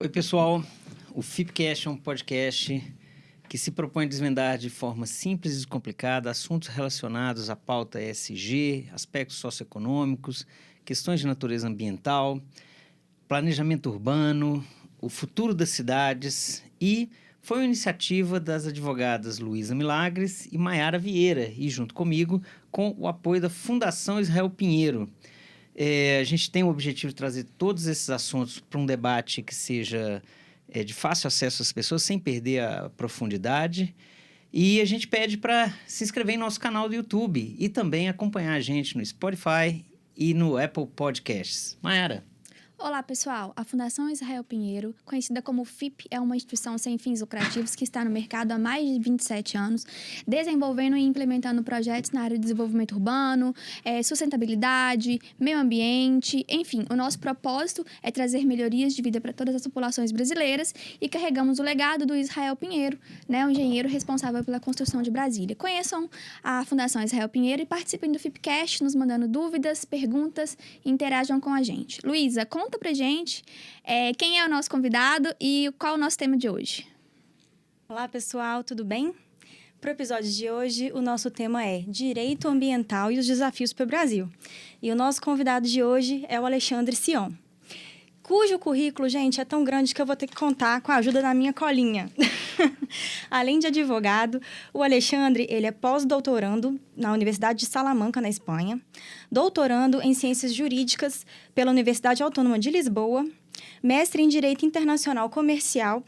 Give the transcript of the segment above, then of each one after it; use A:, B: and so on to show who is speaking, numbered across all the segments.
A: Oi, pessoal. O Fipcast é um podcast que se propõe a desvendar de forma simples e descomplicada assuntos relacionados à pauta ESG, aspectos socioeconômicos, questões de natureza ambiental, planejamento urbano, o futuro das cidades e foi uma iniciativa das advogadas Luísa Milagres e Maiara Vieira e, junto comigo, com o apoio da Fundação Israel Pinheiro. A gente tem o objetivo de trazer todos esses assuntos para um debate que seja de fácil acesso às pessoas, sem perder a profundidade. E a gente pede para se inscrever em nosso canal do YouTube e também acompanhar a gente no Spotify e no Apple Podcasts. Maiara.
B: Olá, pessoal. A Fundação Israel Pinheiro, conhecida como FIP, é uma instituição sem fins lucrativos que está no mercado há mais de 27 anos, desenvolvendo e implementando projetos na área de desenvolvimento urbano, sustentabilidade, meio ambiente, enfim. O nosso propósito é trazer melhorias de vida para todas as populações brasileiras e carregamos o legado do Israel Pinheiro, né, o engenheiro responsável pela construção de Brasília. Conheçam a Fundação Israel Pinheiro e participem do FIPcast, nos mandando dúvidas, perguntas e interajam com a gente. Luísa, conta pra gente quem é o nosso convidado e qual é o nosso tema de hoje.
C: Olá, pessoal, tudo bem? Para o episódio de hoje, o nosso tema é Direito Ambiental e os Desafios para o Brasil. E o nosso convidado de hoje é o Alexandre Sion, cujo currículo, gente, é tão grande que eu vou ter que contar com a ajuda da minha colinha. Além de advogado, o Alexandre, ele é pós-doutorando na Universidade de Salamanca, na Espanha, doutorando em Ciências Jurídicas pela Universidade Autônoma de Lisboa, mestre em Direito Internacional Comercial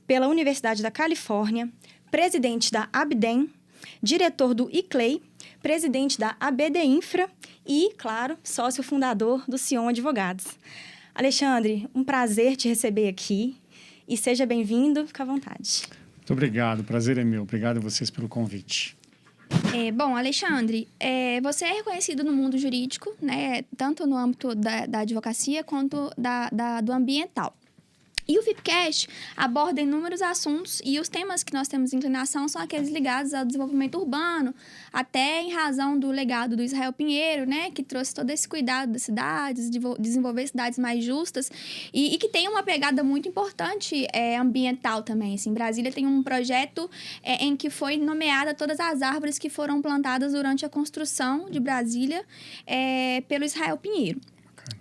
C: pela Universidade da Califórnia, presidente da Abdem, diretor do ICLEI, presidente da ABD Infra e, claro, sócio fundador do Sion Advogados. Alexandre, um prazer te receber aqui e seja bem-vindo, fica à vontade.
D: Muito obrigado, o prazer é meu. Obrigado a vocês pelo convite.
B: Bom, Alexandre, você é reconhecido no mundo jurídico, né, tanto no âmbito da advocacia quanto do ambiental. E o FIPcast aborda inúmeros assuntos e os temas que nós temos inclinação são aqueles ligados ao desenvolvimento urbano, até em razão do legado do Israel Pinheiro, né, que trouxe todo esse cuidado das cidades, de desenvolver cidades mais justas e que tem uma pegada muito importante ambiental também. Assim, Brasília tem um projeto em que foi nomeada todas as árvores que foram plantadas durante a construção de Brasília pelo Israel Pinheiro.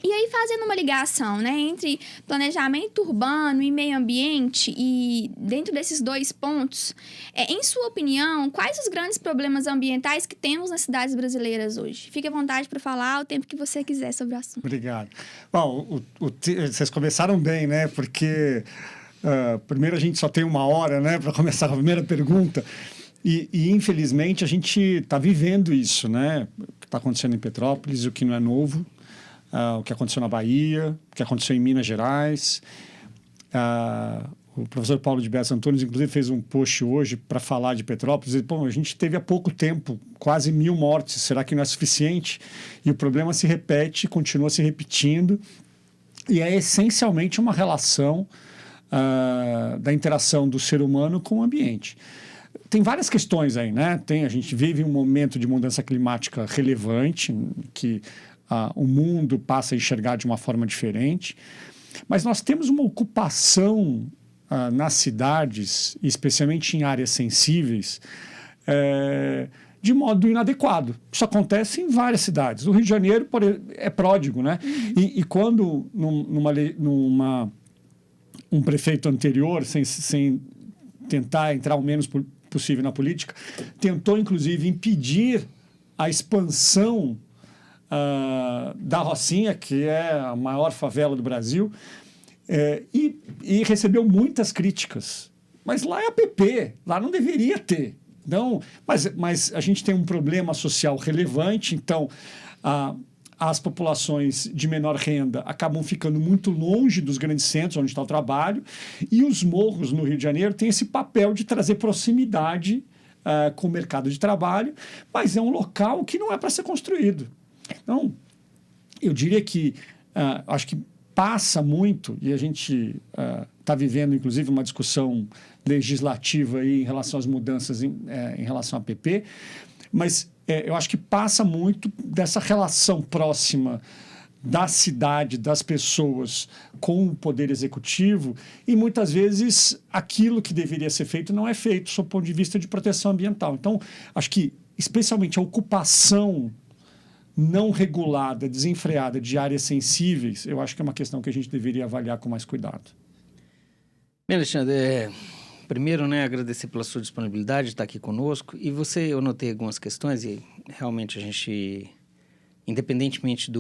B: E aí, fazendo uma ligação, né, entre planejamento urbano e meio ambiente, e dentro desses dois pontos, em sua opinião, quais os grandes problemas ambientais que temos nas cidades brasileiras hoje? Fique à vontade para falar o tempo que você quiser sobre o assunto.
D: Obrigado. Bom, vocês começaram bem, né? Porque primeiro a gente só tem uma hora, né, para começar a primeira pergunta. E infelizmente, a gente está vivendo isso, né? O que está acontecendo em Petrópolis, o que não é novo. O que aconteceu na Bahia, o que aconteceu em Minas Gerais. O professor Paulo de Bessa Antunes, inclusive, fez um post hoje para falar de Petrópolis. E, a gente teve há pouco tempo quase 1.000 mortes. Será que não é suficiente? E o problema se repete, continua se repetindo. E é essencialmente uma relação da interação do ser humano com o ambiente. Tem várias questões aí, né? A gente vive um momento de mudança climática relevante, que o mundo passa a enxergar de uma forma diferente, mas nós temos uma ocupação nas cidades, especialmente em áreas sensíveis, de modo inadequado. Isso acontece em várias cidades. O Rio de Janeiro é pródigo, né? E quando um prefeito anterior, sem tentar entrar o menos possível na política, tentou, inclusive, impedir a expansão da Rocinha, que é a maior favela do Brasil, e recebeu muitas críticas. Mas lá é APP, lá não deveria ter. Não, mas a gente tem um problema social relevante, então as populações de menor renda acabam ficando muito longe dos grandes centros onde está o trabalho, e os morros no Rio de Janeiro têm esse papel de trazer proximidade com o mercado de trabalho, mas é um local que não é para ser construído. Então, eu diria que acho que passa muito, e a gente está vivendo, inclusive, uma discussão legislativa aí em relação às mudanças em relação à APP, mas eu acho que passa muito dessa relação próxima da cidade, das pessoas com o poder executivo, e muitas vezes aquilo que deveria ser feito não é feito, sob o ponto de vista de proteção ambiental. Então, acho que, especialmente a ocupação não regulada, desenfreada de áreas sensíveis, eu acho que é uma questão que a gente deveria avaliar com mais cuidado.
A: Bem, Alexandre, primeiro, agradecer pela sua disponibilidade de estar aqui conosco. E eu notei algumas questões e realmente a gente, independentemente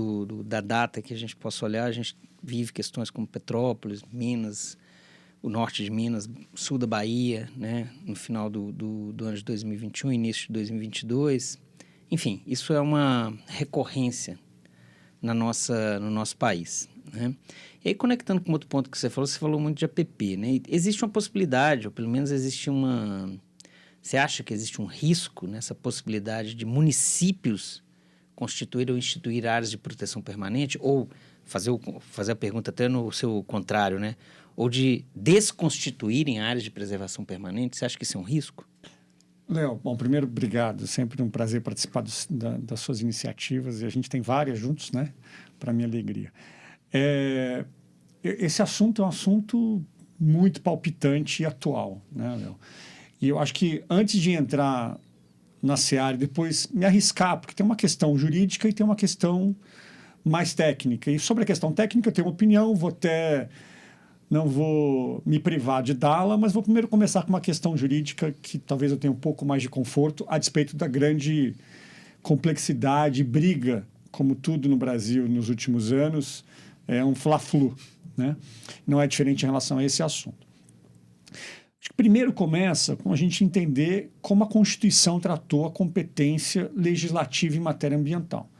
A: da data que a gente possa olhar, a gente vive questões como Petrópolis, Minas, o norte de Minas, sul da Bahia, no final do ano de 2021, início de 2022. Enfim, isso é uma recorrência no nosso país, E aí, conectando com outro ponto que você falou muito de APP, Existe uma possibilidade, ou pelo menos existe uma... Você acha que existe um risco nessa possibilidade de municípios constituir ou instituir áreas de proteção permanente, ou fazer a pergunta até no seu contrário, ou de desconstituírem áreas de preservação permanente? Você acha que isso é um risco?
D: Léo, bom, primeiro, obrigado. Sempre um prazer participar das suas iniciativas, e a gente tem várias juntos, para minha alegria. Esse assunto é um assunto muito palpitante e atual, Léo? E eu acho que antes de entrar na seara e depois me arriscar, porque tem uma questão jurídica e tem uma questão mais técnica. E sobre a questão técnica eu tenho uma opinião, não vou me privar de dá-la, mas vou primeiro começar com uma questão jurídica que talvez eu tenha um pouco mais de conforto, a despeito da grande complexidade, briga, como tudo no Brasil nos últimos anos, é um fla-flu, Não é diferente em relação a esse assunto. Acho que primeiro começa com a gente entender como a Constituição tratou a competência legislativa em matéria ambiental.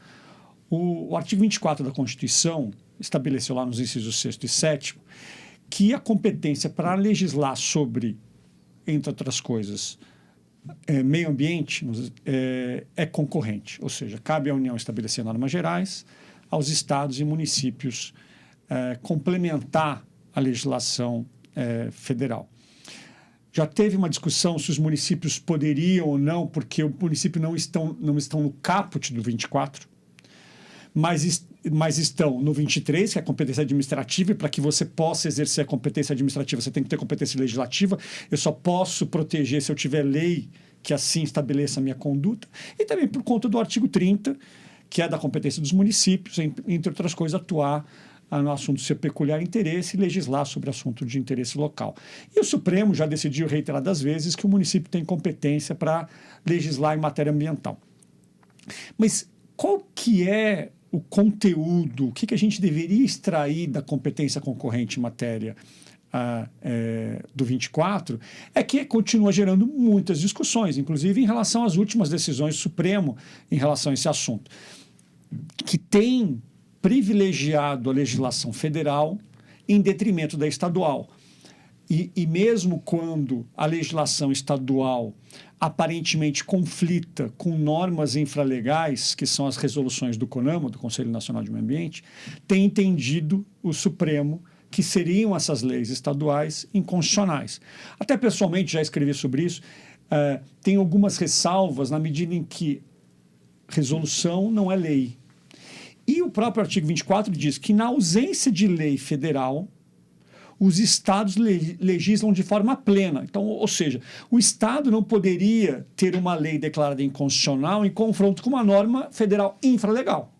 D: O artigo 24 da Constituição estabeleceu lá nos incisos 6º e 7º que a competência para legislar sobre, entre outras coisas, meio ambiente é concorrente, ou seja, cabe à União estabelecer normas gerais, aos estados e municípios complementar a legislação federal. Já teve uma discussão se os municípios poderiam ou não, porque os municípios não estão no caput do 24, mas estão no 23, que é a competência administrativa, e para que você possa exercer a competência administrativa, você tem que ter competência legislativa. Eu só posso proteger se eu tiver lei que assim estabeleça a minha conduta. E também por conta do artigo 30, que é da competência dos municípios, entre outras coisas, atuar no assunto de seu peculiar interesse e legislar sobre assunto de interesse local. E o Supremo já decidiu reiteradas vezes que o município tem competência para legislar em matéria ambiental. Mas qual que é o conteúdo, o que a gente deveria extrair da competência concorrente em matéria do 24, é que continua gerando muitas discussões, inclusive em relação às últimas decisões do Supremo em relação a esse assunto, que tem privilegiado a legislação federal em detrimento da estadual. E mesmo quando a legislação estadual aparentemente conflita com normas infralegais, que são as resoluções do CONAMA, do Conselho Nacional de Meio Ambiente, tem entendido o Supremo que seriam essas leis estaduais inconstitucionais. Até pessoalmente já escrevi sobre isso, tem algumas ressalvas na medida em que resolução não é lei. E o próprio artigo 24 diz que, na ausência de lei federal, os estados legislam de forma plena. Então, ou seja, o estado não poderia ter uma lei declarada inconstitucional em confronto com uma norma federal infralegal.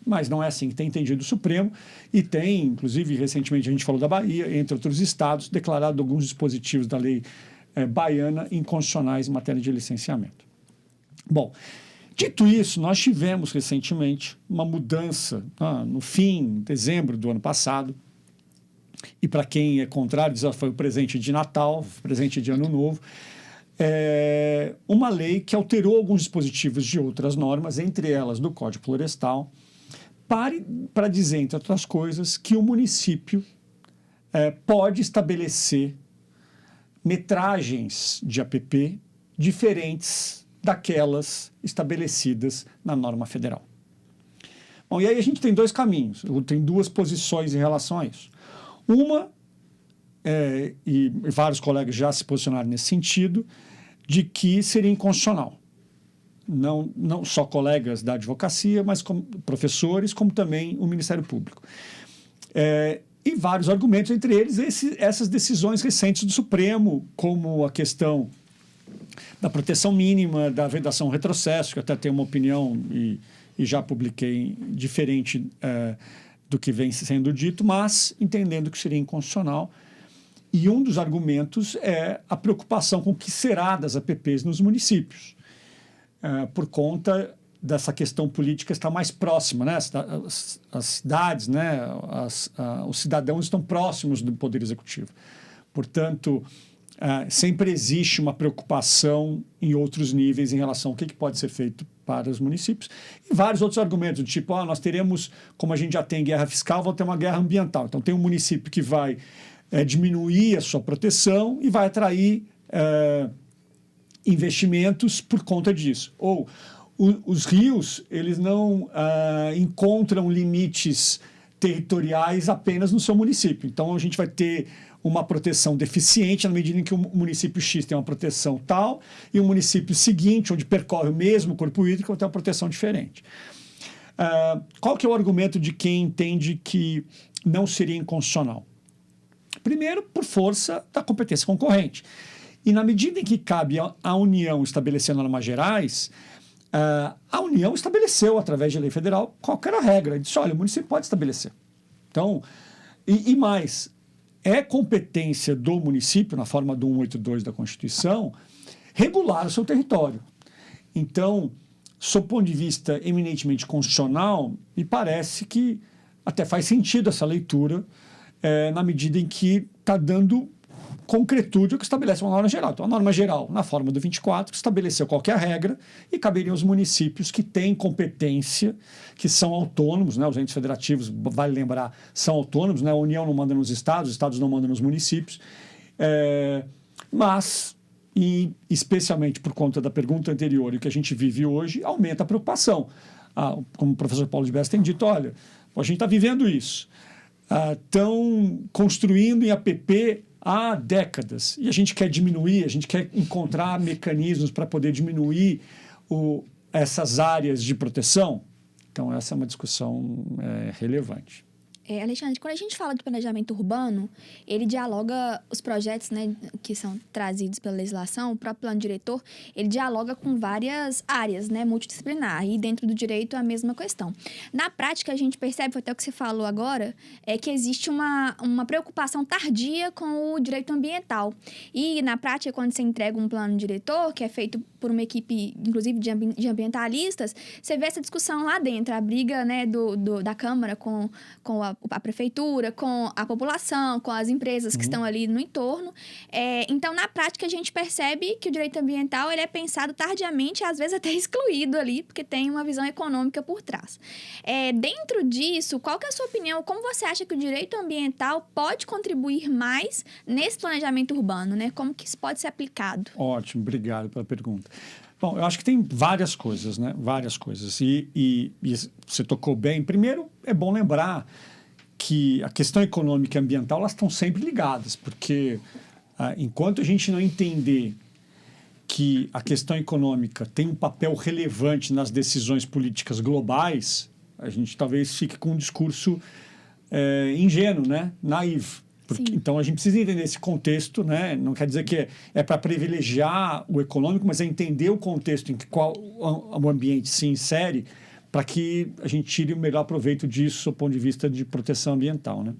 D: Mas não é assim que tem entendido o Supremo, e tem, inclusive, recentemente a gente falou da Bahia, entre outros estados, declarado alguns dispositivos da lei baiana inconstitucionais em matéria de licenciamento. Bom, dito isso, nós tivemos recentemente uma mudança no fim, dezembro do ano passado, e para quem é contrário, já foi o presente de Natal, presente de Ano Novo, uma lei que alterou alguns dispositivos de outras normas, entre elas do Código Florestal, para dizer, entre outras coisas, que o município pode estabelecer metragens de APP diferentes daquelas estabelecidas na norma federal. Bom, e aí a gente tem dois caminhos, tem duas posições em relação a isso. Uma, e vários colegas já se posicionaram nesse sentido, de que seria inconstitucional. não só colegas da advocacia, mas como professores, como também o Ministério Público. E vários argumentos, entre eles essas decisões recentes do Supremo, como a questão da proteção mínima, da vedação ao retrocesso, que eu até tenho uma opinião e já publiquei diferente do que vem sendo dito, mas entendendo que seria inconstitucional. E um dos argumentos é a preocupação com o que será das APPs nos municípios, por conta dessa questão política estar mais próxima, né? As cidades, né? Os cidadãos estão próximos do Poder Executivo. Portanto, sempre existe uma preocupação em outros níveis em relação ao que pode ser feito para os municípios. E vários outros argumentos, do tipo, nós teremos, como a gente já tem guerra fiscal, vamos ter uma guerra ambiental. Então, tem um município que vai diminuir a sua proteção e vai atrair investimentos por conta disso. Ou os rios, eles não encontram limites territoriais apenas no seu município. Então, a gente vai ter uma proteção deficiente na medida em que o município X tem uma proteção tal e o município seguinte, onde percorre o mesmo corpo hídrico, vai ter uma proteção diferente. Qual que é o argumento de quem entende que não seria inconstitucional? Primeiro, por força da competência concorrente. E na medida em que cabe à União estabelecer normas gerais, a União estabeleceu, através de lei federal, qual que era a regra. Disse, olha, o município pode estabelecer. Então, e mais, é competência do município, na forma do 182 da Constituição, regular o seu território. Então, sob o ponto de vista eminentemente constitucional, me parece que até faz sentido essa leitura, na medida em que está dando concretude ao que estabelece uma norma geral. Então, a norma geral, na forma do 24, estabeleceu qualquer regra e caberiam os municípios que têm competência, que são autônomos, né? Os entes federativos, vale lembrar, são autônomos, né? A União não manda nos estados, os estados não mandam nos municípios, mas, e especialmente por conta da pergunta anterior e o que a gente vive hoje, aumenta a preocupação. Como o professor Paulo de Bessa tem dito, olha, a gente está vivendo isso. Estão construindo em APP há décadas e a gente quer diminuir, a gente quer encontrar mecanismos para poder diminuir essas áreas de proteção. Então, essa é uma discussão relevante.
B: Alexandre, quando a gente fala de planejamento urbano, ele dialoga os projetos, né, que são trazidos pela legislação, o próprio plano diretor, ele dialoga com várias áreas, né, multidisciplinar, e dentro do direito a mesma questão. Na prática, a gente percebe, foi até o que você falou agora, que existe uma preocupação tardia com o direito ambiental. E na prática, quando você entrega um plano diretor, que é feito por uma equipe, inclusive, de ambientalistas, você vê essa discussão lá dentro, a briga, né, da Câmara com a prefeitura, com a população, com as empresas que estão ali no entorno. Então, na prática, a gente percebe que o direito ambiental ele é pensado tardiamente, às vezes até excluído ali, porque tem uma visão econômica por trás. Dentro disso, qual que é a sua opinião? Como você acha que o direito ambiental pode contribuir mais nesse planejamento urbano, né? Como que isso pode ser aplicado?
D: Ótimo, obrigado pela pergunta. Bom, eu acho que tem várias coisas, né? Várias coisas. E você tocou bem. Primeiro, é bom lembrar que a questão econômica e ambiental elas estão sempre ligadas, porque enquanto a gente não entender que a questão econômica tem um papel relevante nas decisões políticas globais, a gente talvez fique com um discurso ingênuo, né? Naivo. Então, a gente precisa entender esse contexto, né? Não quer dizer que é para privilegiar o econômico, mas é entender o contexto em que qual o ambiente se insere para que a gente tire o melhor proveito disso do ponto de vista de proteção ambiental, né?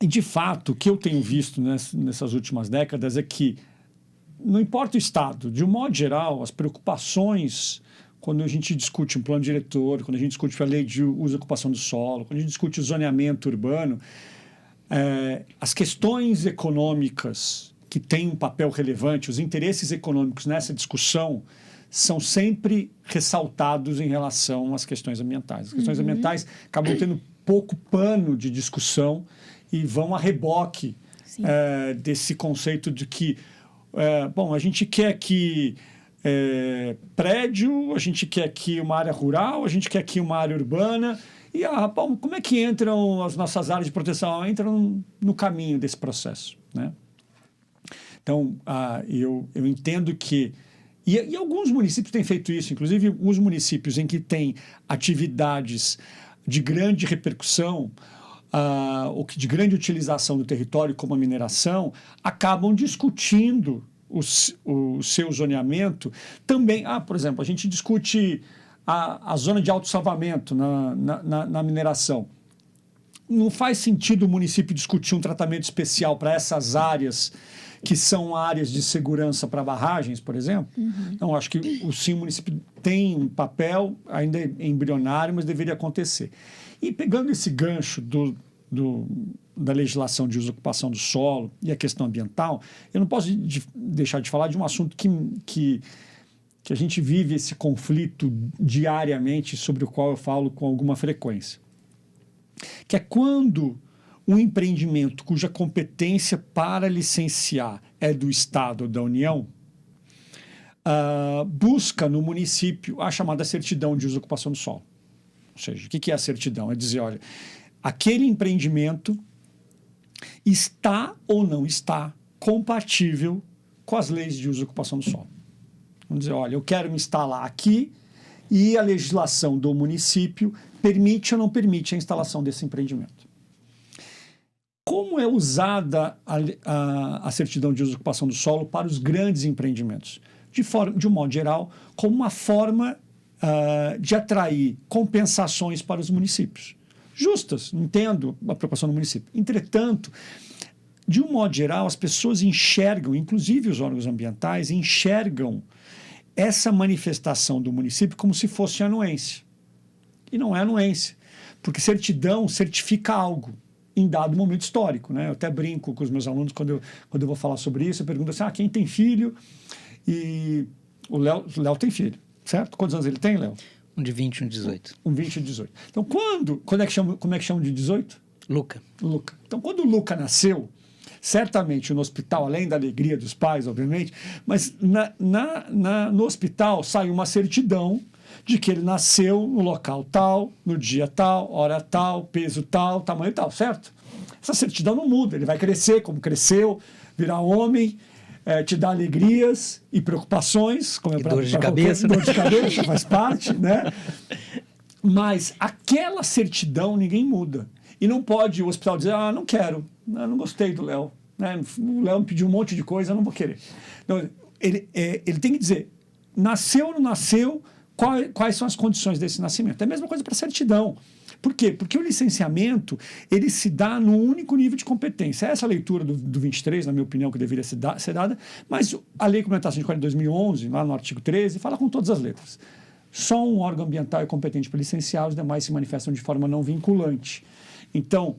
D: E, de fato, o que eu tenho visto nessas últimas décadas é que, não importa o Estado, de um modo geral, as preocupações, quando a gente discute um plano diretor, quando a gente discute a lei de uso e ocupação do solo, quando a gente discute o zoneamento urbano, as questões econômicas que têm um papel relevante, os interesses econômicos nessa discussão são sempre ressaltados em relação às questões ambientais. As questões ambientais acabam tendo pouco pano de discussão e vão a reboque desse conceito de que, a gente quer aqui prédio, a gente quer aqui uma área rural, a gente quer aqui uma área urbana. E, como é que entram as nossas áreas de proteção? Entram no caminho desse processo, né? Então, eu entendo que E alguns municípios têm feito isso, inclusive alguns municípios em que tem atividades de grande repercussão, ou de grande utilização do território, como a mineração, acabam discutindo o seu zoneamento também. Por exemplo, a gente discute a zona de autossalvamento na mineração. Não faz sentido o município discutir um tratamento especial para essas áreas que são áreas de segurança para barragens, por exemplo. Então, acho que sim, o município tem um papel, ainda é embrionário, mas deveria acontecer. E pegando esse gancho da legislação de uso e ocupação do solo e a questão ambiental, eu não posso deixar de falar de um assunto que a gente vive esse conflito diariamente, sobre o qual eu falo com alguma frequência. Que é quando um empreendimento cuja competência para licenciar é do Estado ou da União, busca no município a chamada certidão de uso e ocupação do solo. Ou seja, o que é a certidão? É dizer, olha, aquele empreendimento está ou não está compatível com as leis de uso e ocupação do solo. Vamos dizer, olha, eu quero me instalar aqui e a legislação do município permite ou não permite a instalação desse empreendimento. Como é usada a certidão de uso e ocupação do solo para os grandes empreendimentos? De um modo geral, como uma forma de atrair compensações para os municípios. Justas, entendo a preocupação do município. Entretanto, de um modo geral, as pessoas enxergam, inclusive os órgãos ambientais, enxergam essa manifestação do município como se fosse anuência. E não é anuência, porque certidão certifica algo em dado momento histórico, né? Eu até brinco com os meus alunos quando eu vou falar sobre isso, eu pergunto assim, quem tem filho? E o Léo tem filho, certo? Quantos anos ele tem, Léo?
A: Um de 20 e um de 18.
D: Um 20 e 18. Então, como é que chama de 18?
A: Luca.
D: Então, quando o Luca nasceu, certamente no hospital, além da alegria dos pais, obviamente, mas no hospital sai uma certidão de que ele nasceu no local tal, no dia tal, hora tal, peso tal, tamanho tal, certo? Essa certidão não muda, ele vai crescer como cresceu, virar homem, te dá alegrias e preocupações, como
A: dores de cabeça,
D: dor de cabeça, faz parte, né? Mas aquela certidão ninguém muda. E não pode o hospital dizer, não quero, não gostei do Léo, né? O Léo me pediu um monte de coisa, eu não vou querer. Então, ele tem que dizer, nasceu ou não nasceu, quais são as condições desse nascimento. É a mesma coisa para a certidão. Por quê? Porque o licenciamento, ele se dá num único nível de competência. Essa leitura do 23, na minha opinião, que deveria ser dada, mas a Lei Complementar 140 de 2011, lá no artigo 13, fala com todas as letras. Só um órgão ambiental é competente para licenciar, os demais se manifestam de forma não vinculante. Então,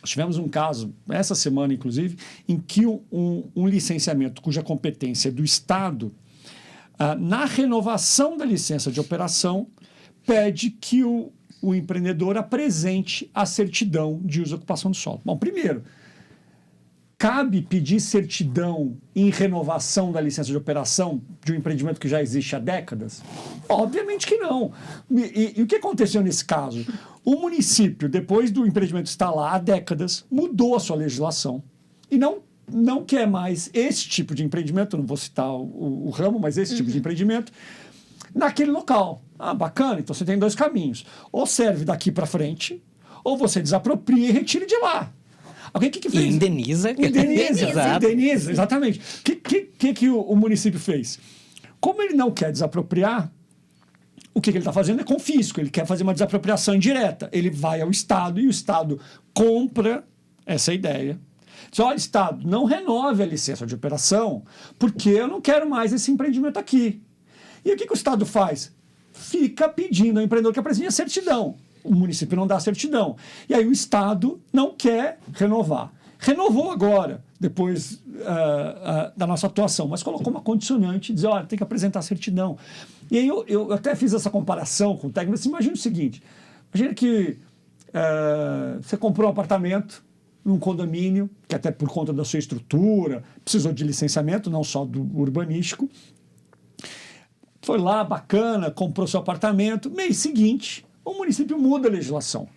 D: tivemos um caso, essa semana, inclusive, em que um licenciamento cuja competência é do Estado, na renovação da licença de operação, pede que o empreendedor apresente a certidão de uso e ocupação do solo. Bom, primeiro, cabe pedir certidão em renovação da licença de operação de um empreendimento que já existe há décadas? Obviamente que não. E o que aconteceu nesse caso? O município, depois do empreendimento estar lá há décadas, mudou a sua legislação e não quer mais esse tipo de empreendimento, não vou citar o ramo, mas esse tipo de empreendimento, naquele local. Bacana, então você tem dois caminhos. Ou serve daqui para frente, ou você desapropria e retira de lá. Alguém que fez?
A: E indeniza.
D: Indeniza, exatamente. O que o município fez? Como ele não quer desapropriar, o que ele está fazendo é confisco, ele quer fazer uma desapropriação indireta. Ele vai ao Estado e o Estado compra essa ideia. Diz, olha, Estado, não renove a licença de operação, porque eu não quero mais esse empreendimento aqui. E o que o Estado faz? Fica pedindo ao empreendedor que apresente a certidão. O município não dá a certidão. E aí o Estado não quer renovar. Renovou agora, depois da nossa atuação, mas colocou uma condicionante, dizer, olha, tem que apresentar a certidão. E aí eu até fiz essa comparação com o técnico, mas imagina o seguinte, imagina que você comprou um apartamento num condomínio, que até por conta da sua estrutura, precisou de licenciamento, não só do urbanístico, foi lá, bacana, comprou seu apartamento, mês seguinte, o município muda a legislação. O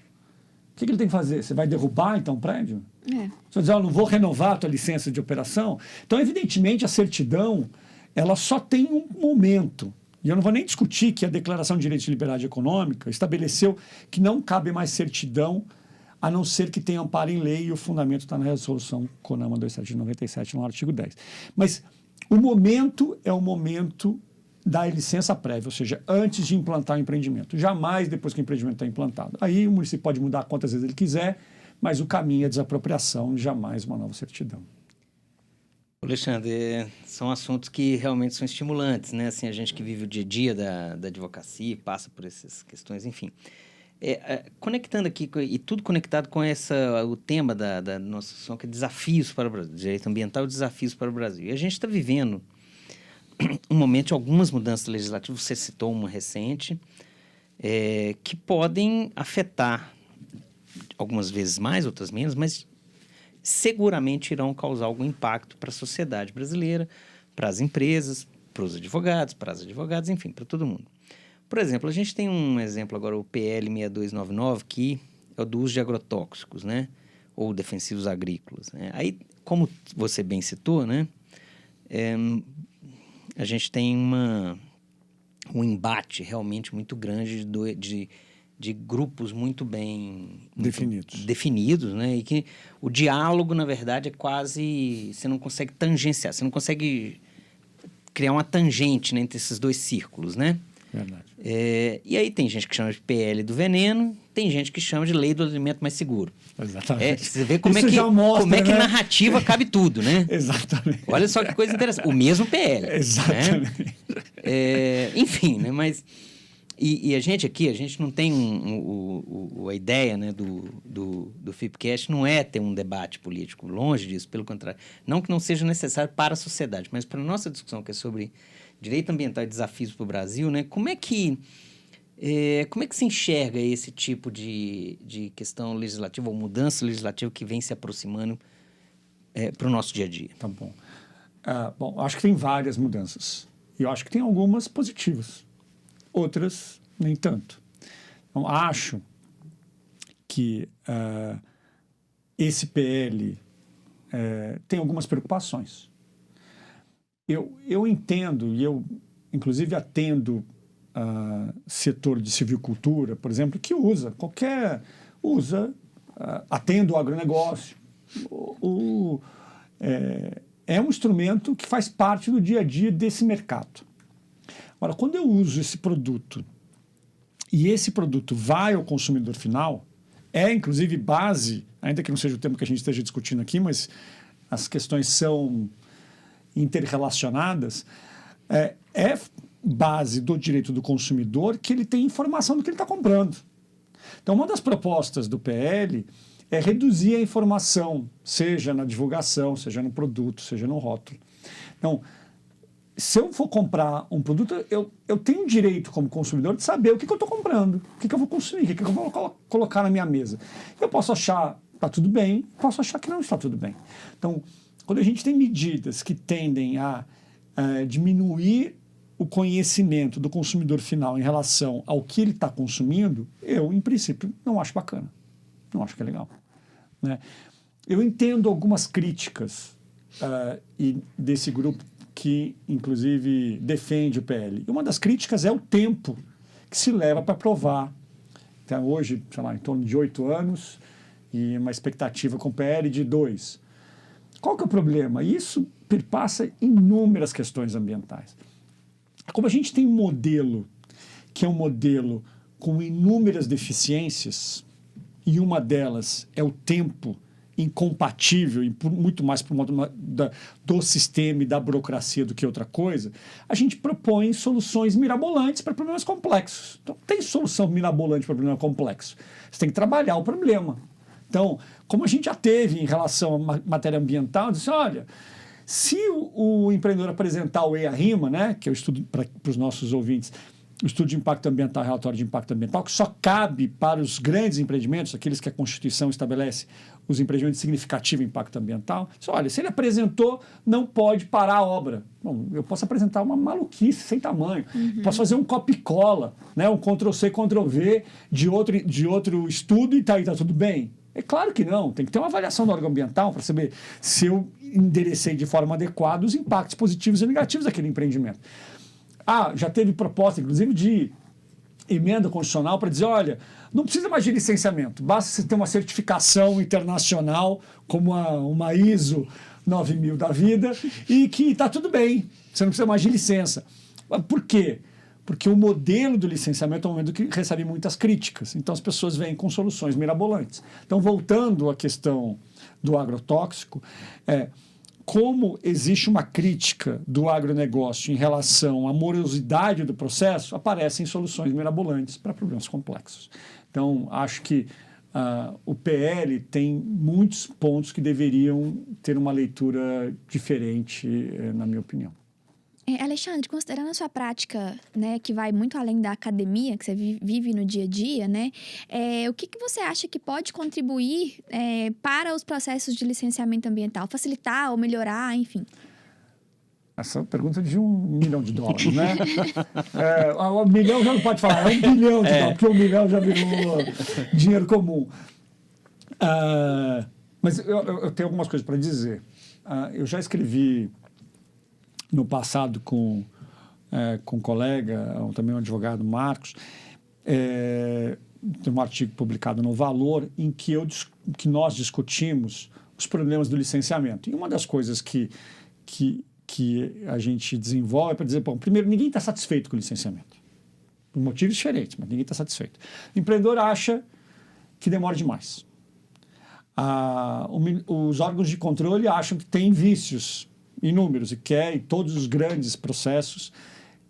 D: que ele tem que fazer? Você vai derrubar, então, o prédio? Você vai dizer, não vou renovar a tua licença de operação? Então, evidentemente, a certidão, ela só tem um momento. E eu não vou nem discutir que a Declaração de Direitos de Liberdade Econômica estabeleceu que não cabe mais certidão, a não ser que tenha amparo em lei, e o fundamento está na resolução CONAMA 27 de 97, no artigo 10. Mas o momento é o momento da licença prévia, ou seja, antes de implantar o empreendimento. Jamais depois que o empreendimento está implantado. Aí o município pode mudar quantas vezes ele quiser, mas o caminho é desapropriação, jamais uma nova certidão.
A: Alexandre, são assuntos que realmente são estimulantes, né? Assim, a gente que vive o dia a dia da advocacia, passa por essas questões, enfim. Conectando aqui, e tudo conectado com o tema da nossa sessão, que é desafios para o Brasil, direito ambiental e desafios para o Brasil. E a gente está vivendo um momento de algumas mudanças legislativas, você citou uma recente, que podem afetar, algumas vezes mais, outras menos, mas seguramente irão causar algum impacto para a sociedade brasileira, para as empresas, para os advogados, enfim, para todo mundo. Por exemplo, a gente tem um exemplo agora, o PL 6299, que é o do uso de agrotóxicos, né? Ou defensivos agrícolas, né? Aí, como você bem citou, né? A gente tem um embate realmente muito grande de grupos muito bem definidos, né? E que o diálogo, na verdade, é quase... Você não consegue tangenciar, você não consegue criar uma tangente, né, entre esses dois círculos, né?
D: Verdade.
A: E aí tem gente que chama de PL do veneno, tem gente que chama de lei do alimento mais seguro.
D: Exatamente.
A: Você vê como
D: mostra,
A: como é que
D: né?
A: Narrativa cabe tudo, né?
D: Exatamente.
A: Olha só que coisa interessante. O mesmo PL.
D: Exatamente.
A: Né? Enfim, né? Mas... E a gente aqui, a gente não tem a ideia, né, do FIPCast não é ter um debate político, longe disso, pelo contrário. Não que não seja necessário para a sociedade, mas para a nossa discussão, que é sobre direito ambiental e desafios para o Brasil, né, como é que se enxerga esse tipo de questão legislativa ou mudança legislativa que vem se aproximando para o nosso dia a dia?
D: Tá bom. Bom, acho que tem várias mudanças. E eu acho que tem algumas positivas. Outras, nem tanto. Então, acho que esse PL tem algumas preocupações. Eu entendo, e eu, inclusive, atendo setor de civicultura, por exemplo, que atendo o agronegócio. É um instrumento que faz parte do dia a dia desse mercado. Agora, quando eu uso esse produto e esse produto vai ao consumidor final, inclusive base, ainda que não seja o tema que a gente esteja discutindo aqui, mas as questões são interrelacionadas, é base do direito do consumidor que ele tem informação do que ele está comprando. Então, uma das propostas do PL é reduzir a informação, seja na divulgação, seja no produto, seja no rótulo. Então, se eu for comprar um produto, eu tenho o direito, como consumidor, de saber o que eu estou comprando, o que eu vou consumir, o que eu vou colocar na minha mesa. Eu posso achar que está tudo bem, posso achar que não está tudo bem. Então, quando a gente tem medidas que tendem a diminuir o conhecimento do consumidor final em relação ao que ele está consumindo, eu, em princípio, não acho bacana. Não acho que é legal. Né? Eu entendo algumas críticas desse grupo que, inclusive, defende o PL. E uma das críticas é o tempo que se leva para aprovar. Então, hoje, sei lá, em torno de 8 anos e uma expectativa com o PL de 2. Qual que é o problema? Isso perpassa inúmeras questões ambientais. Como a gente tem um modelo que é um modelo com inúmeras deficiências, e uma delas é o tempo incompatível e muito mais por modo do sistema e da burocracia do que outra coisa, a gente propõe soluções mirabolantes para problemas complexos. Então, tem solução mirabolante para problema complexo. Você tem que trabalhar o problema. Então, como a gente já teve em relação à matéria ambiental, diz, olha, se o empreendedor apresentar o EIA-RIMA, né, que eu estudo para os nossos ouvintes, o estudo de impacto ambiental, relatório de impacto ambiental, que só cabe para os grandes empreendimentos, aqueles que a Constituição estabelece os empreendimentos de significativo impacto ambiental. Olha, se ele apresentou, não pode parar a obra. Bom, eu posso apresentar uma maluquice sem tamanho. Posso fazer um copia e cola, né, um Ctrl-C, Ctrl-V de outro estudo e tá tudo bem. É claro que não. Tem que ter uma avaliação do órgão ambiental para saber se eu enderecei de forma adequada os impactos positivos e negativos daquele empreendimento. Já teve proposta, inclusive, de emenda constitucional para dizer, olha, não precisa mais de licenciamento, basta você ter uma certificação internacional, como uma ISO 9000 da vida, e que está tudo bem, você não precisa mais de licença. Por quê? Porque o modelo do licenciamento é um modelo que recebe muitas críticas, então as pessoas vêm com soluções mirabolantes. Então, voltando à questão do agrotóxico, como existe uma crítica do agronegócio em relação à morosidade do processo, aparecem soluções mirabolantes para problemas complexos. Então, acho que o PL tem muitos pontos que deveriam ter uma leitura diferente, na minha opinião.
B: Alexandre, considerando a sua prática, né, que vai muito além da academia, que você vive no dia a dia, né, o que você acha que pode contribuir para os processos de licenciamento ambiental? Facilitar ou melhorar, enfim?
D: Essa é uma pergunta de $1 milhão, né? $1 milhão já não pode falar, $1 bilhão de dólares, porque $1 milhão já virou dinheiro comum. Mas eu tenho algumas coisas para dizer. Eu já escrevi no passado com um colega, também um advogado, Marcos, tem um artigo publicado no Valor em que nós discutimos os problemas do licenciamento. E uma das coisas que a gente desenvolve é para dizer, bom, primeiro, ninguém está satisfeito com o licenciamento. Por motivos diferentes, mas ninguém está satisfeito. O empreendedor acha que demora demais. Os órgãos de controle acham que tem vícios inúmeros e em todos os grandes processos,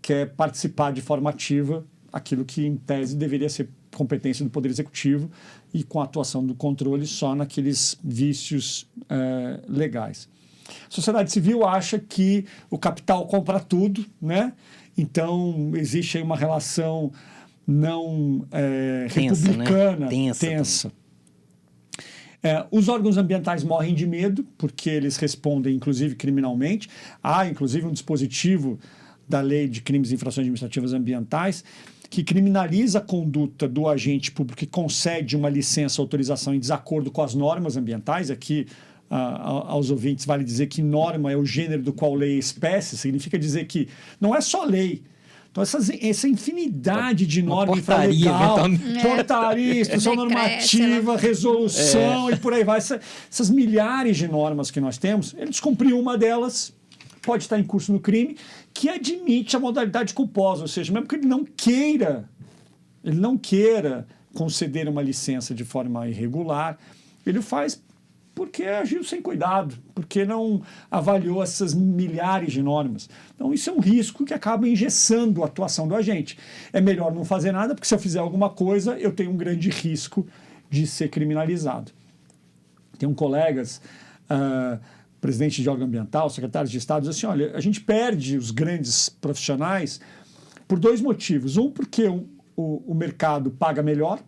D: quer participar de forma ativa, aquilo que, em tese, deveria ser competência do Poder Executivo e com a atuação do controle só naqueles vícios legais. A sociedade civil acha que o capital compra tudo, né? Então, existe aí uma relação não republicana,
A: né?
D: tensa. Os órgãos ambientais morrem de medo, porque eles respondem, inclusive, criminalmente. Há, inclusive, um dispositivo da Lei de Crimes e Infrações Administrativas Ambientais que criminaliza a conduta do agente público que concede uma licença ou autorização em desacordo com as normas ambientais. Aqui, aos ouvintes, vale dizer que norma é o gênero do qual lei é espécie, significa dizer que não é só lei. Então, essa infinidade de normas infralegal, portaria, instrução normativa, resolução e por aí vai. Essas milhares de normas que nós temos, ele descumpriu uma delas, pode estar em curso no crime, que admite a modalidade culposa, ou seja, mesmo que ele não queira conceder uma licença de forma irregular, ele faz porque agiu sem cuidado, porque não avaliou essas milhares de normas. Então, isso é um risco que acaba engessando a atuação do agente. É melhor não fazer nada, porque se eu fizer alguma coisa, eu tenho um grande risco de ser criminalizado. Tem colegas, presidente de órgão ambiental, secretários de Estado, diz assim, olha, a gente perde os grandes profissionais por 2 motivos. Um, porque o mercado paga melhor,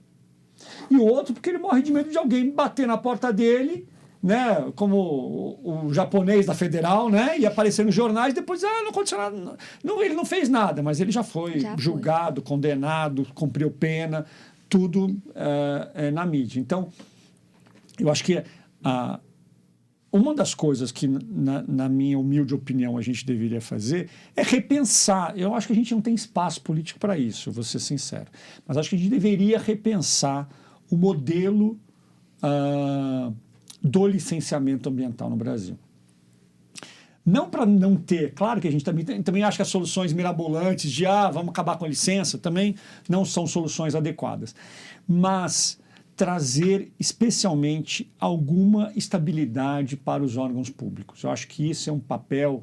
D: e o outro, porque ele morre de medo de alguém bater na porta dele, né, como o japonês da Federal, né, e aparecer nos jornais, depois, não aconteceu nada. Não, ele não fez nada, mas ele já foi julgado, condenado, cumpriu pena, tudo na mídia. Então, eu acho que uma das coisas que, na minha humilde opinião, a gente deveria fazer é repensar. Eu acho que a gente não tem espaço político para isso, vou ser sincero. Mas acho que a gente deveria repensar o modelo do licenciamento ambiental no Brasil. Não para não ter, claro que a gente também acha que as soluções mirabolantes de vamos acabar com a licença também não são soluções adequadas, mas trazer especialmente alguma estabilidade para os órgãos públicos. Eu acho que isso é um papel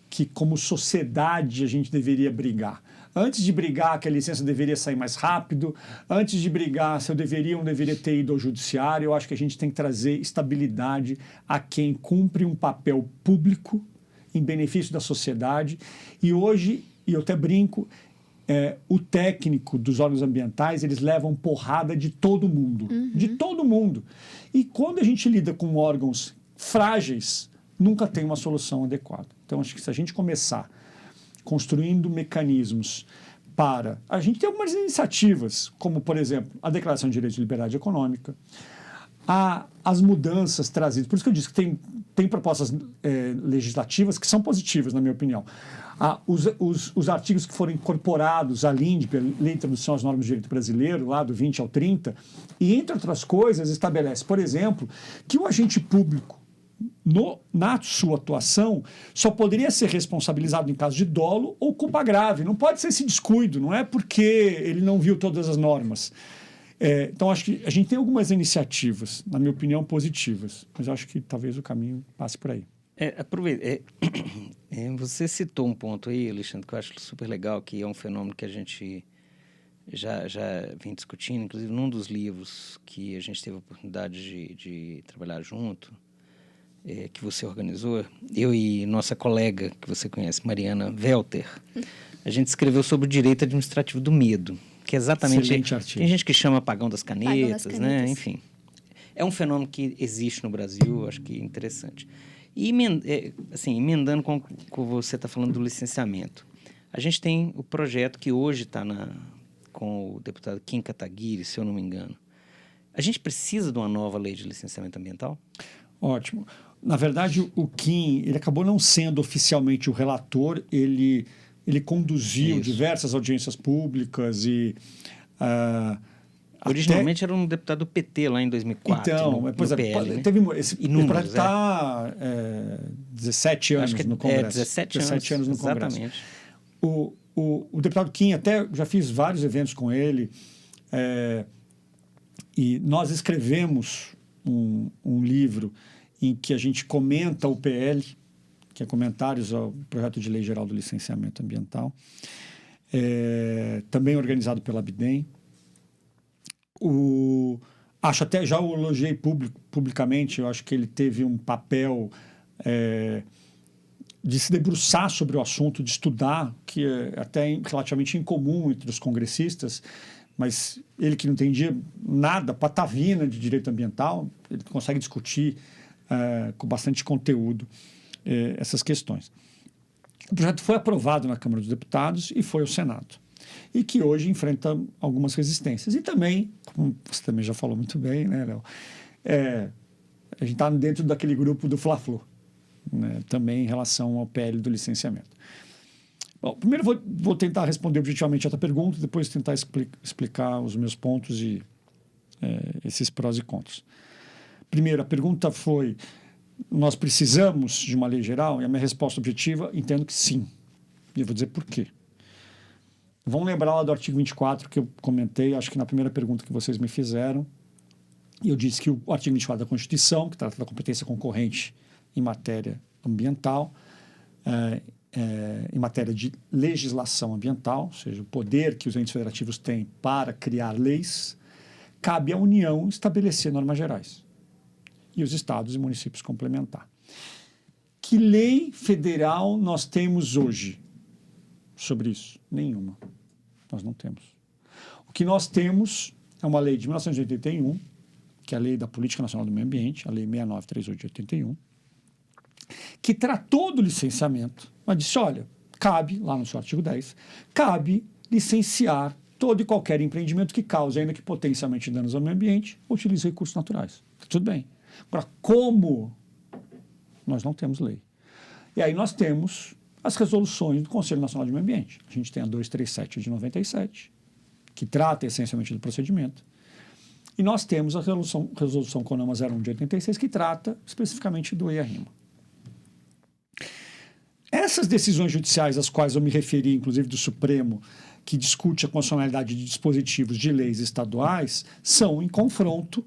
D: que, como sociedade, a gente deveria brigar. Antes de brigar que a licença deveria sair mais rápido, antes de brigar se eu deveria ou não deveria ter ido ao judiciário, eu acho que a gente tem que trazer estabilidade a quem cumpre um papel público em benefício da sociedade. E hoje, e eu até brinco, o técnico dos órgãos ambientais, eles levam porrada de todo mundo. Uhum. De todo mundo. E quando a gente lida com órgãos frágeis, nunca tem uma solução adequada. Então, acho que se a gente começar construindo mecanismos para... A gente tem algumas iniciativas, como, por exemplo, a Declaração de Direitos de Liberdade Econômica, as mudanças trazidas... Por isso que eu disse que tem propostas legislativas que são positivas, na minha opinião. Os artigos que foram incorporados à LINDB, Lei de Introdução às Normas de Direito Brasileiro, lá do 20 ao 30, e, entre outras coisas, estabelece, por exemplo, que o agente público, na sua atuação, só poderia ser responsabilizado em caso de dolo ou culpa grave. Não pode ser esse descuido, não é porque ele não viu todas as normas. Então, acho que a gente tem algumas iniciativas, na minha opinião, positivas, mas acho que talvez o caminho passe por aí.
A: Aproveita. Você citou um ponto aí, Alexandre, que eu acho super legal, que é um fenômeno que a gente já vem discutindo, inclusive num dos livros que a gente teve a oportunidade de trabalhar junto, que você organizou, eu e nossa colega, que você conhece, Mariana Welter, a gente escreveu sobre o direito administrativo do medo, que é exatamente...
D: Excelente artigo.
A: Tem gente que chama apagão das canetas,
B: canetas.
A: né? Enfim. É um fenômeno que existe no Brasil, acho que é interessante. E, emendando com o que você está falando do licenciamento, a gente tem o projeto que hoje está com o deputado Kim Kataguiri, se eu não me engano. A gente precisa de uma nova lei de licenciamento ambiental?
D: Ótimo. Na verdade, o Kim, ele acabou não sendo oficialmente o relator, ele conduziu diversas audiências públicas e...
A: Originalmente era um deputado do PT lá em 2004,
D: então,
A: no PL, né?
D: teve esse projeto está 17 anos no Congresso.
A: 17 anos
D: no
A: exatamente.
D: Congresso. O deputado Kim, até já fiz vários eventos com ele, e nós escrevemos um livro em que a gente comenta o PL, que é Comentários ao Projeto de Lei Geral do Licenciamento Ambiental, também organizado pela Abidem. Acho até, já o elogiei publicamente, eu acho que ele teve um papel de se debruçar sobre o assunto, de estudar, que é até relativamente incomum entre os congressistas, mas ele que não entendia nada, patavina de direito ambiental, ele consegue discutir com bastante conteúdo essas questões. O projeto foi aprovado na Câmara dos Deputados e foi ao Senado, e que hoje enfrenta algumas resistências. E também, como você também já falou muito bem, né, Léo? A gente está dentro daquele grupo do Fla-Flu, né, também em relação ao PL do licenciamento. Bom, primeiro vou tentar responder objetivamente a tua pergunta, depois tentar explicar os meus pontos e esses prós e contras. Primeiro, a pergunta foi: nós precisamos de uma lei geral? E a minha resposta objetiva, entendo que sim. E eu vou dizer por quê. Vamos lembrar lá do artigo 24 que eu comentei, acho que na primeira pergunta que vocês me fizeram. Eu disse que o artigo 24 da Constituição, que trata da competência concorrente em matéria ambiental, em matéria de legislação ambiental, ou seja, o poder que os entes federativos têm para criar leis, cabe à União estabelecer normas gerais e os estados e municípios complementar. Que lei federal nós temos hoje sobre isso? Nenhuma. Nós não temos. O que nós temos é uma lei de 1981, que é a Lei da Política Nacional do Meio Ambiente, a Lei 6938 de 81, que tratou do licenciamento, mas disse, olha, cabe, lá no seu artigo 10, cabe licenciar todo e qualquer empreendimento que cause, ainda que potencialmente danos ao meio ambiente, ou utilize recursos naturais. Tudo bem. Agora, como? Nós não temos lei. E aí nós temos as resoluções do Conselho Nacional de Meio Ambiente. A gente tem a 237 de 97, que trata essencialmente do procedimento, e nós temos a resolução CONAMA 01 de 86, que trata especificamente do EIA-RIMA. Essas decisões judiciais às quais eu me referi, inclusive do Supremo, que discute a constitucionalidade de dispositivos de leis estaduais, são em confronto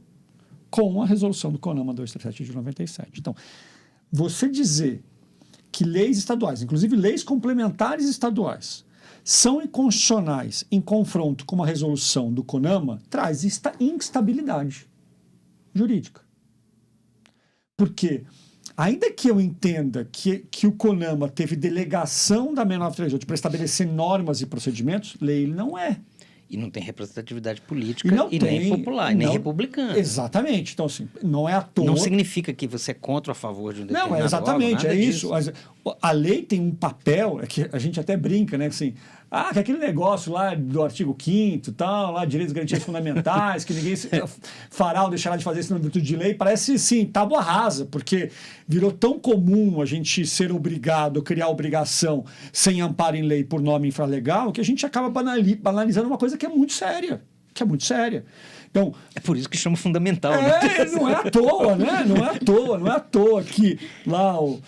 D: com a resolução do CONAMA 237 de 97. Então, você dizer que leis estaduais, inclusive leis complementares estaduais, são inconstitucionais em confronto com uma resolução do CONAMA, traz instabilidade jurídica. Porque, ainda que eu entenda que o CONAMA teve delegação da 6938 para estabelecer normas e procedimentos, lei ele não é.
A: E não tem representatividade política nem popular, e nem republicana.
D: Exatamente. Então, assim, não é à toa...
A: Não significa que você é contra ou a favor de um determinado
D: exatamente,
A: órgão,
D: é isso. A lei tem um papel, é que a gente até brinca, né? Assim, que aquele negócio lá do artigo 5º, tal, lá, direitos e garantias fundamentais, que ninguém fará ou deixará de fazer isso na virtude de lei, parece, sim, tábua rasa, porque virou tão comum a gente ser obrigado a criar obrigação sem amparo em lei por norma infralegal, que a gente acaba banalizando uma coisa que é muito séria. Então,
A: é por isso que chama fundamental, né?
D: Não é à toa, né? Não é à toa que lá o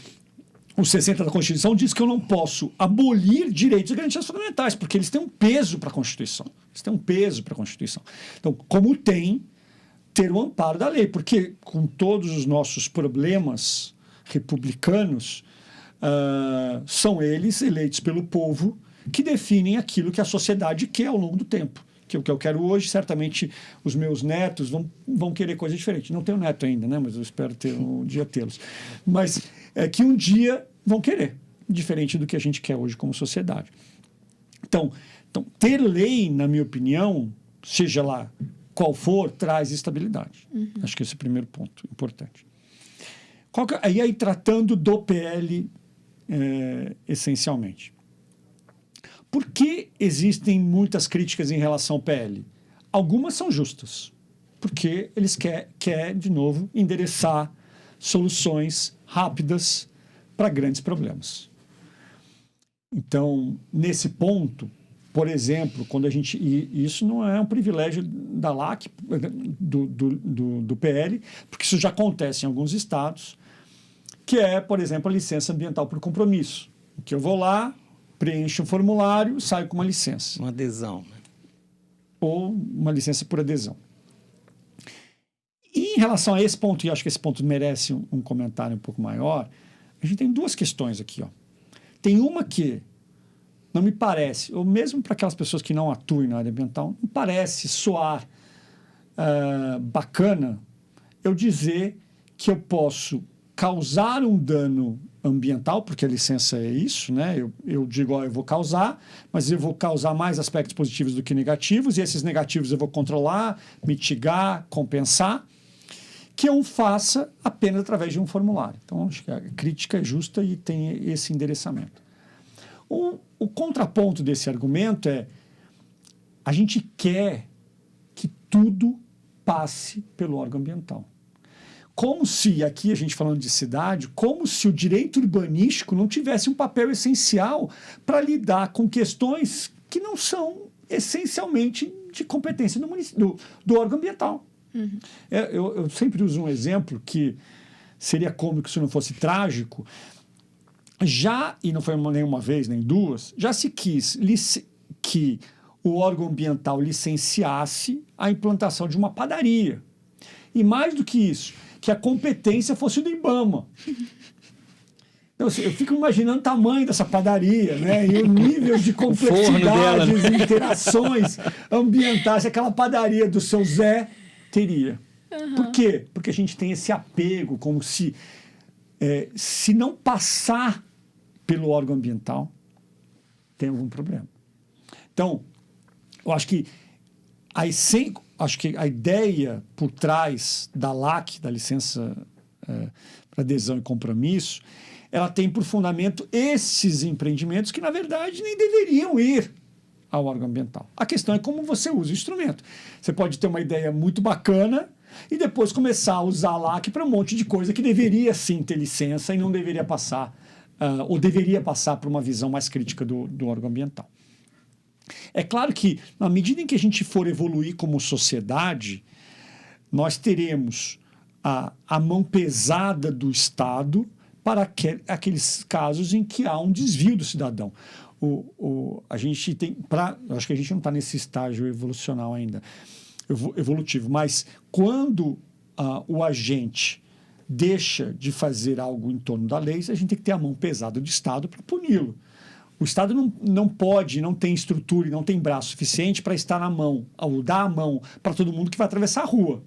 D: 60 da Constituição diz que eu não posso abolir direitos e garantias fundamentais, porque eles têm um peso para a Constituição. Então, como ter o amparo da lei, porque com todos os nossos problemas republicanos, são eles eleitos pelo povo que definem aquilo que a sociedade quer ao longo do tempo. Que o que eu quero hoje, certamente os meus netos vão querer coisa diferente. Não tenho neto ainda, né? Mas eu espero um dia tê-los. Mas é que um dia vão querer, diferente do que a gente quer hoje como sociedade. Então ter lei, na minha opinião, seja lá qual for, traz estabilidade. Acho que esse é o primeiro ponto importante. E aí, tratando do PL, essencialmente. Por que existem muitas críticas em relação ao PL? Algumas são justas, porque eles querem, de novo, endereçar soluções rápidas para grandes problemas. Então, nesse ponto, por exemplo, quando e isso não é um privilégio da LAC, do PL, porque isso já acontece em alguns estados, que é, por exemplo, a licença ambiental por compromisso, que eu vou lá, preencho um formulário, saio com uma licença.
A: Uma adesão.
D: Ou uma licença por adesão. E em relação a esse ponto, e acho que esse ponto merece um comentário um pouco maior, a gente tem duas questões aqui. Tem uma que não me parece, ou mesmo para aquelas pessoas que não atuem na área ambiental, não parece soar bacana eu dizer que eu posso causar um dano ambiental, porque a licença é isso, né? Eu digo, eu vou causar, mas eu vou causar mais aspectos positivos do que negativos, e esses negativos eu vou controlar, mitigar, compensar, que eu faça apenas através de um formulário. Então, acho que a crítica é justa e tem esse endereçamento. O contraponto desse argumento é: a gente quer que tudo passe pelo órgão ambiental. Como se, aqui a gente falando de cidade, como se o direito urbanístico não tivesse um papel essencial para lidar com questões que não são essencialmente de competência do órgão ambiental. Eu sempre uso um exemplo que seria cômico se não fosse trágico. E não foi nenhuma vez, nem duas, já se quis que o órgão ambiental licenciasse a implantação de uma padaria. E mais do que isso, que a competência fosse do IBAMA. Então, eu fico imaginando o tamanho dessa padaria, né? E o nível de complexidades e interações ambientais que aquela padaria do seu Zé teria. Por quê? Porque a gente tem esse apego, como se não passar pelo órgão ambiental, tem algum problema. Então, eu acho que a ideia por trás da LAC, da licença para adesão e compromisso, ela tem por fundamento esses empreendimentos que, na verdade, nem deveriam ir ao órgão ambiental. A questão é como você usa o instrumento. Você pode ter uma ideia muito bacana e depois começar a usar a LAC para um monte de coisa que deveria sim ter licença e não deveria passar, ou deveria passar por uma visão mais crítica do órgão ambiental. É claro que, na medida em que a gente for evoluir como sociedade, nós teremos a mão pesada do Estado para aqueles casos em que há um desvio do cidadão. A gente tem, acho que a gente não está nesse estágio evolucional ainda, evolutivo, mas quando o agente deixa de fazer algo em torno da lei, a gente tem que ter a mão pesada do Estado para puni-lo. O Estado não pode, não tem estrutura e não tem braço suficiente para estar na mão, ou dar a mão para todo mundo que vai atravessar a rua.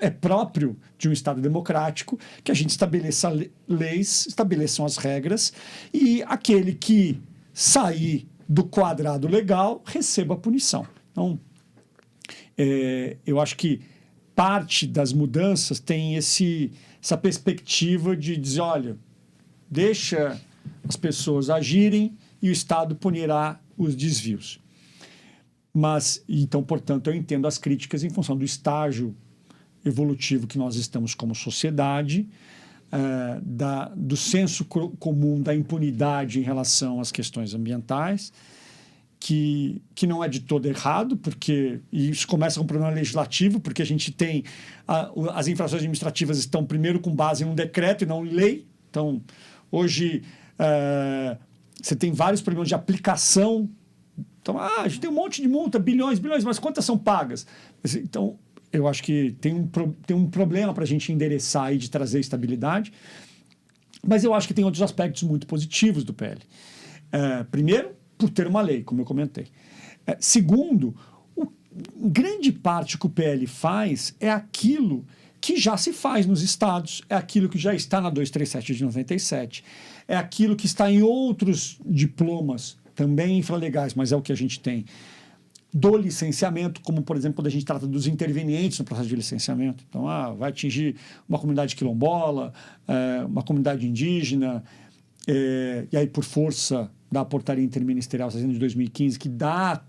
D: É próprio de um Estado democrático que a gente estabeleça leis, estabeleçam as regras, e aquele que sair do quadrado legal receba a punição. Então, eu acho que parte das mudanças tem essa perspectiva de dizer, olha, deixa as pessoas agirem e o Estado punirá os desvios. Mas, então, portanto, eu entendo as críticas em função do estágio evolutivo que nós estamos como sociedade, do senso comum da impunidade em relação às questões ambientais, que não é de todo errado, porque e isso começa com um problema legislativo, porque a gente tem as infrações administrativas estão primeiro com base em um decreto e não em lei. Então, hoje, você tem vários problemas de aplicação. Então, a gente tem um monte de multa, bilhões, mas quantas são pagas? Então, eu acho que tem um problema para a gente endereçar e de trazer estabilidade, mas eu acho que tem outros aspectos muito positivos do PL. Primeiro, por ter uma lei, como eu comentei. Segundo, grande parte que o PL faz é aquilo que já se faz nos estados, é aquilo que já está na 237 de 97, é aquilo que está em outros diplomas, também infralegais, mas é o que a gente tem, do licenciamento, como, por exemplo, quando a gente trata dos intervenientes no processo de licenciamento. Então, vai atingir uma comunidade quilombola, uma comunidade indígena, e aí, por força da portaria interministerial de 2015, que dá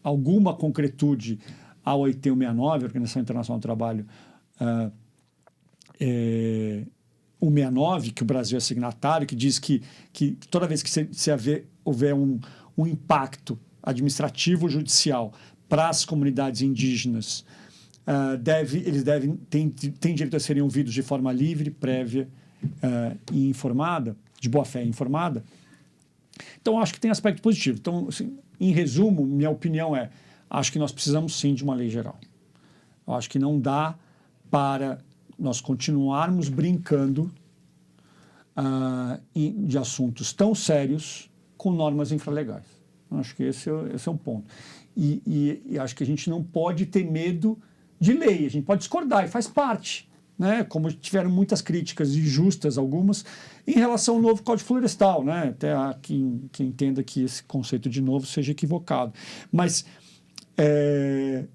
D: alguma concretude ao OIT 169, Organização Internacional do Trabalho, o 69, que o Brasil é signatário, que diz que toda vez que houver um impacto administrativo ou judicial para as comunidades indígenas, eles têm direito a serem ouvidos de forma livre, prévia e informada, de boa fé e informada. Então, acho que tem aspecto positivo. Então, assim, em resumo, minha opinião acho que nós precisamos sim de uma lei geral. Eu acho que não dá para nós continuarmos brincando de assuntos tão sérios com normas infralegais. Acho que esse é um ponto. E acho que a gente não pode ter medo de lei, a gente pode discordar, e faz parte, né? Como tiveram muitas críticas injustas, algumas, em relação ao novo Código Florestal, né? Até há quem entenda que esse conceito de novo seja equivocado. Mas é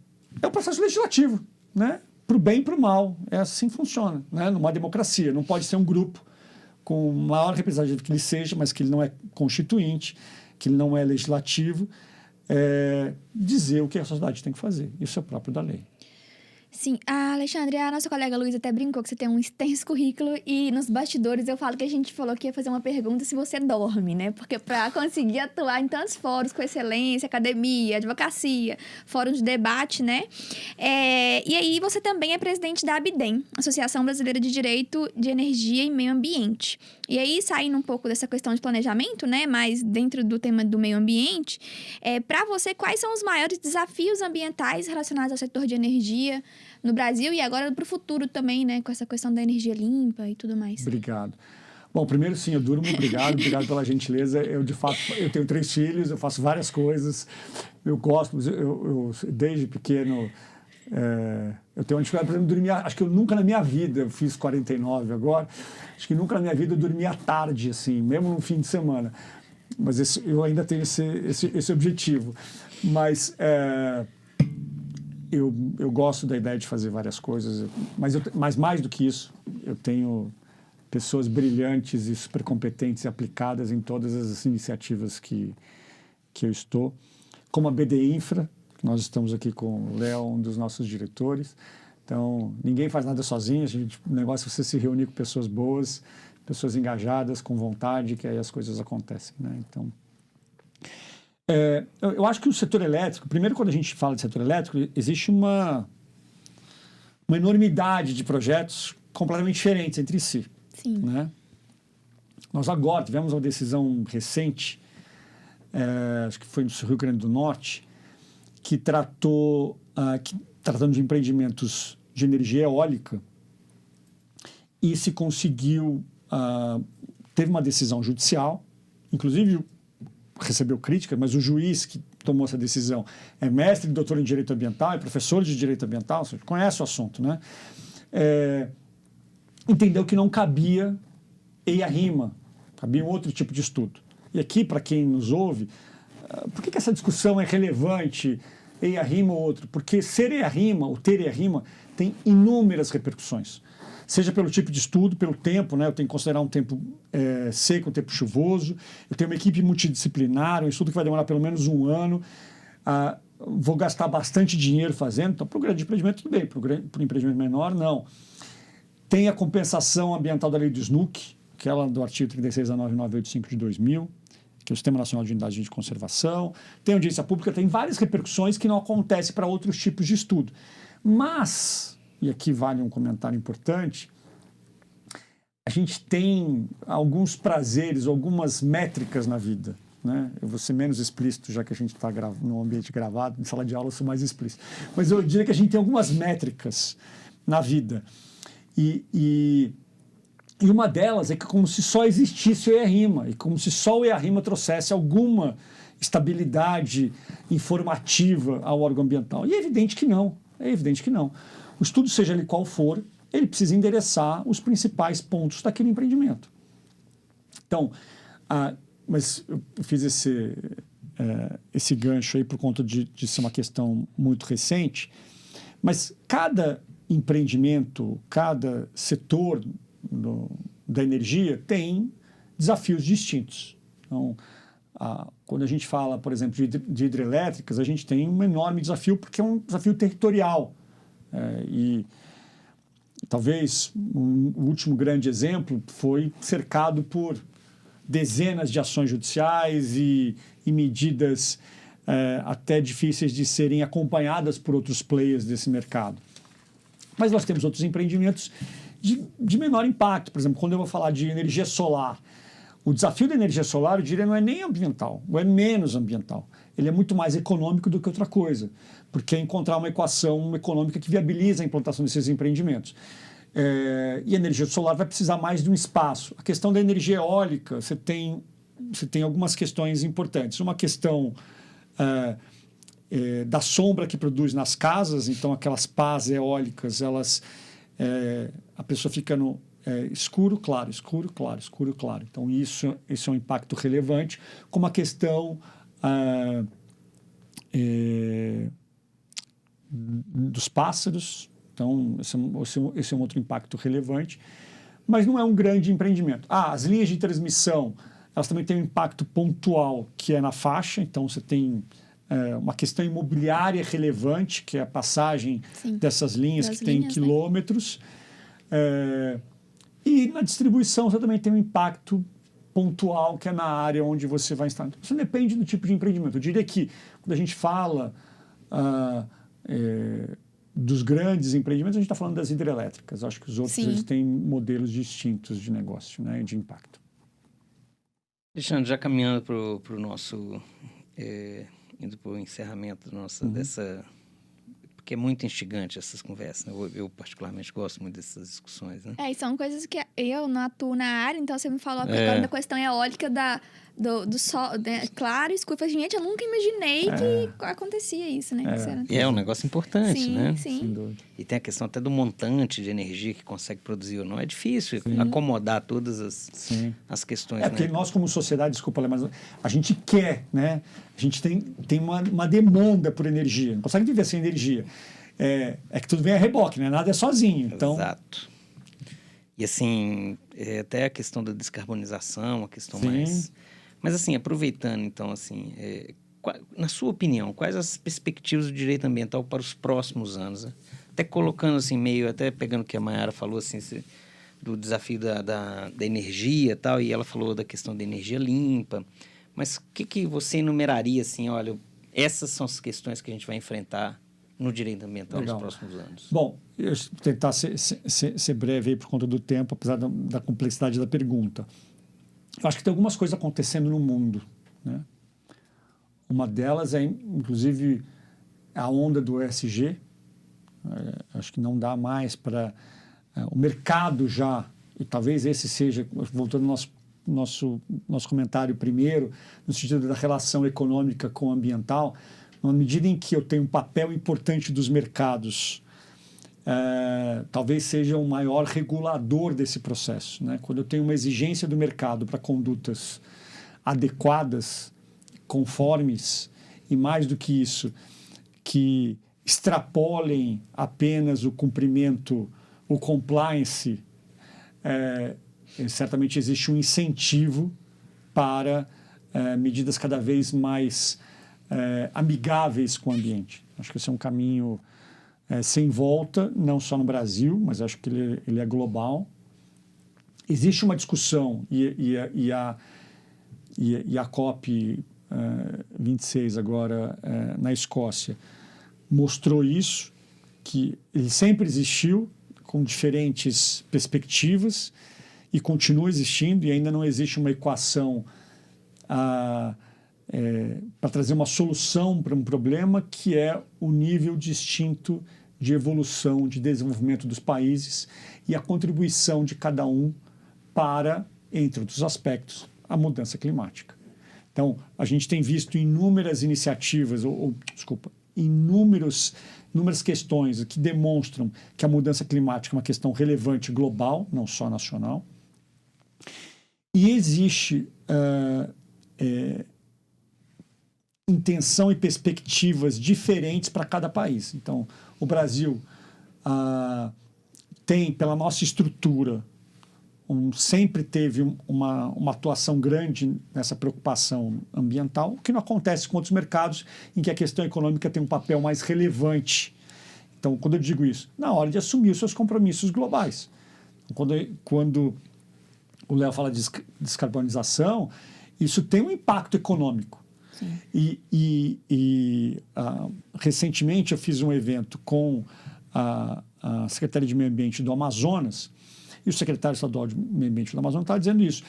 D: um processo legislativo, né? Para o bem e para o mal. É assim que funciona, né? Numa democracia. Não pode ser um grupo com maior representatividade que ele seja, mas que ele não é constituinte, que ele não é legislativo, dizer o que a sociedade tem que fazer. Isso é próprio da lei.
B: Sim, Alexandre, a nossa colega Luísa até brincou que você tem um extenso currículo e nos bastidores eu falo que a gente falou que ia fazer uma pergunta se você dorme, né? Porque para conseguir atuar em tantos fóruns com excelência, academia, advocacia, fórum de debate, né? E aí você também é presidente da ABIDEM, Associação Brasileira de Direito de Energia e Meio Ambiente. E aí, saindo um pouco dessa questão de planejamento, né? Mas dentro do tema do meio ambiente, para você, quais são os maiores desafios ambientais relacionados ao setor de energia no Brasil e agora para o futuro também, né? Com essa questão da energia limpa e tudo mais.
D: Obrigado. Bom, primeiro sim, eu durmo, obrigado pela gentileza. Eu, de fato, eu tenho 3 filhos, eu faço várias coisas, eu gosto, eu desde pequeno, eu tenho uma dificuldade, por exemplo, de dormir, acho que eu nunca na minha vida, eu fiz 49 agora, acho que nunca na minha vida eu dormia tarde, assim, mesmo no fim de semana. Mas eu ainda tenho esse objetivo. Mas eu gosto da ideia de fazer várias coisas, mas mais do que isso, eu tenho pessoas brilhantes e super competentes e aplicadas em todas as iniciativas que eu estou, como a BD Infra, que nós estamos aqui com o Léo, um dos nossos diretores. Então, ninguém faz nada sozinho, o negócio é você se reunir com pessoas boas, pessoas engajadas, com vontade, que aí as coisas acontecem, né? Então, eu acho que o setor elétrico, primeiro, quando a gente fala de setor elétrico, existe uma enormidade de projetos completamente diferentes entre si.
B: Sim.
D: Né? Nós agora tivemos uma decisão recente, acho que foi no Rio Grande do Norte, que tratando de empreendimentos de energia eólica, e se conseguiu, teve uma decisão judicial, inclusive recebeu crítica, mas o juiz que tomou essa decisão é mestre e doutor em Direito Ambiental, é professor de Direito Ambiental, você conhece o assunto, né? Entendeu que não cabia EIA-RIMA, cabia um outro tipo de estudo. E aqui, para quem nos ouve, por que essa discussão é relevante, EIA-RIMA ou outro? Porque ser EIA-RIMA, ou ter EIA-RIMA, tem inúmeras repercussões. seja pelo tipo de estudo, pelo tempo, né? Eu tenho que considerar um tempo seco, um tempo chuvoso. Eu tenho uma equipe multidisciplinar, um estudo que vai demorar pelo menos um ano. Vou gastar bastante dinheiro fazendo. Então, para o grande empreendimento, tudo bem. Para o empreendimento menor, não. Tem a compensação ambiental da lei do SNUC, aquela do artigo 36 da 9985 de 2000, que é o Sistema Nacional de Unidades de Conservação. Tem audiência pública, tem várias repercussões que não acontecem para outros tipos de estudo. Mas, e aqui vale um comentário importante, a gente tem alguns prazeres, algumas métricas na vida. Né? Eu vou ser menos explícito, já que a gente está no ambiente gravado, em sala de aula eu sou mais explícito. Mas eu diria que a gente tem algumas métricas na vida. E uma delas é que como se só existisse o EARIMA, e como se só o EARIMA trouxesse alguma estabilidade informativa ao órgão ambiental. E é evidente que não. É evidente que não. O estudo, seja ele qual for, ele precisa endereçar os principais pontos daquele empreendimento. Então, mas eu fiz esse gancho aí por conta de ser uma questão muito recente, mas cada empreendimento, cada setor da energia tem desafios distintos. Então, quando a gente fala, por exemplo, de hidrelétricas, a gente tem um enorme desafio, porque é um desafio territorial. E talvez o último grande exemplo foi cercado por dezenas de ações judiciais e medidas até difíceis de serem acompanhadas por outros players desse mercado. Mas nós temos outros empreendimentos de menor impacto. Por exemplo, quando eu vou falar de energia solar, o desafio da energia solar, eu diria, não é nem ambiental, ou é menos ambiental. Ele é muito mais econômico do que outra coisa, porque é encontrar uma equação econômica que viabiliza a implantação desses empreendimentos. E a energia solar vai precisar mais de um espaço. A questão da energia eólica, você tem algumas questões importantes. Uma questão da sombra que produz nas casas, então aquelas pás eólicas, a pessoa fica no escuro, claro, escuro, claro, escuro, claro. Então isso é um impacto relevante, como a questão dos pássaros. Então, esse é um outro impacto relevante, mas não é um grande empreendimento. As linhas de transmissão, elas também têm um impacto pontual, que é na faixa. Então, você tem uma questão imobiliária relevante, que é a passagem dessas linhas, que tem quilômetros. E na distribuição, você também tem um impacto pontual, que é na área onde você vai instalar. Então, isso depende do tipo de empreendimento. Eu diria que, quando a gente fala dos grandes empreendimentos, a gente está falando das hidrelétricas. Acho que os outros eles têm modelos distintos de negócio, né, de impacto.
A: Alexandre, já caminhando para o nosso... indo para o encerramento dessa... Porque é muito instigante essas conversas, né? Eu particularmente gosto muito dessas discussões, né?
B: E são coisas que eu não atuo na área, então você me falou agora da questão eólica do sol, né? Claro, escuro. Eu falei, gente, eu nunca imaginei que acontecia isso, né?
A: E é um negócio importante, né?
B: Sim.
D: Sem dúvida.
A: E tem a questão até do montante de energia que consegue produzir ou não. É difícil acomodar todas as questões.
D: Porque nós, como sociedade, desculpa, mas a gente quer, né? A gente tem uma demanda por energia. Não consegue viver sem energia. É que tudo vem a reboque, né? Nada é sozinho. Então...
A: Exato. E assim, até a questão da descarbonização, a questão mais... Mas assim, aproveitando então, assim, na sua opinião, quais as perspectivas do direito ambiental para os próximos anos? Né? Até colocando assim, até pegando o que a Mayara falou, assim, do desafio da energia e tal, e ela falou da questão da energia limpa, mas o que você enumeraria, assim, olha, essas são as questões que a gente vai enfrentar no direito ambiental nos próximos anos?
D: Bom, eu vou tentar ser breve aí por conta do tempo, apesar da complexidade da pergunta. Eu acho que tem algumas coisas acontecendo no mundo, né? Uma delas é, inclusive, a onda do ESG. Acho que não dá mais para... o mercado já, e talvez esse seja, voltando ao nosso comentário primeiro, no sentido da relação econômica com o ambiental, na medida em que eu tenho um papel importante dos mercados, talvez seja o maior regulador desse processo, né? Quando eu tenho uma exigência do mercado para condutas adequadas, conformes, e mais do que isso, que extrapolem apenas o cumprimento o compliance, certamente existe um incentivo para medidas cada vez mais amigáveis com o ambiente. Acho que esse é um caminho sem volta, não só no Brasil, mas acho que ele é global. Existe uma discussão, e a COP 26 agora na Escócia mostrou isso, que ele sempre existiu, com diferentes perspectivas, e continua existindo, e ainda não existe uma equação para trazer uma solução para um problema, que é o nível distinto de evolução, de desenvolvimento dos países e a contribuição de cada um para, entre outros aspectos, a mudança climática. Então, a gente tem visto inúmeras iniciativas, inúmeras questões que demonstram que a mudança climática é uma questão relevante global, não só nacional. E existe intenção e perspectivas diferentes para cada país. Então, o Brasil tem, pela nossa estrutura, sempre teve uma atuação grande nessa preocupação ambiental, o que não acontece com outros mercados em que a questão econômica tem um papel mais relevante. Então, quando eu digo isso, na hora de assumir os seus compromissos globais. Quando o Léo fala de descarbonização, isso tem um impacto econômico.
B: Sim.
D: Recentemente eu fiz um evento com a Secretaria de Meio Ambiente do Amazonas, e o secretário estadual de Meio Ambiente do Amazonas está dizendo isso.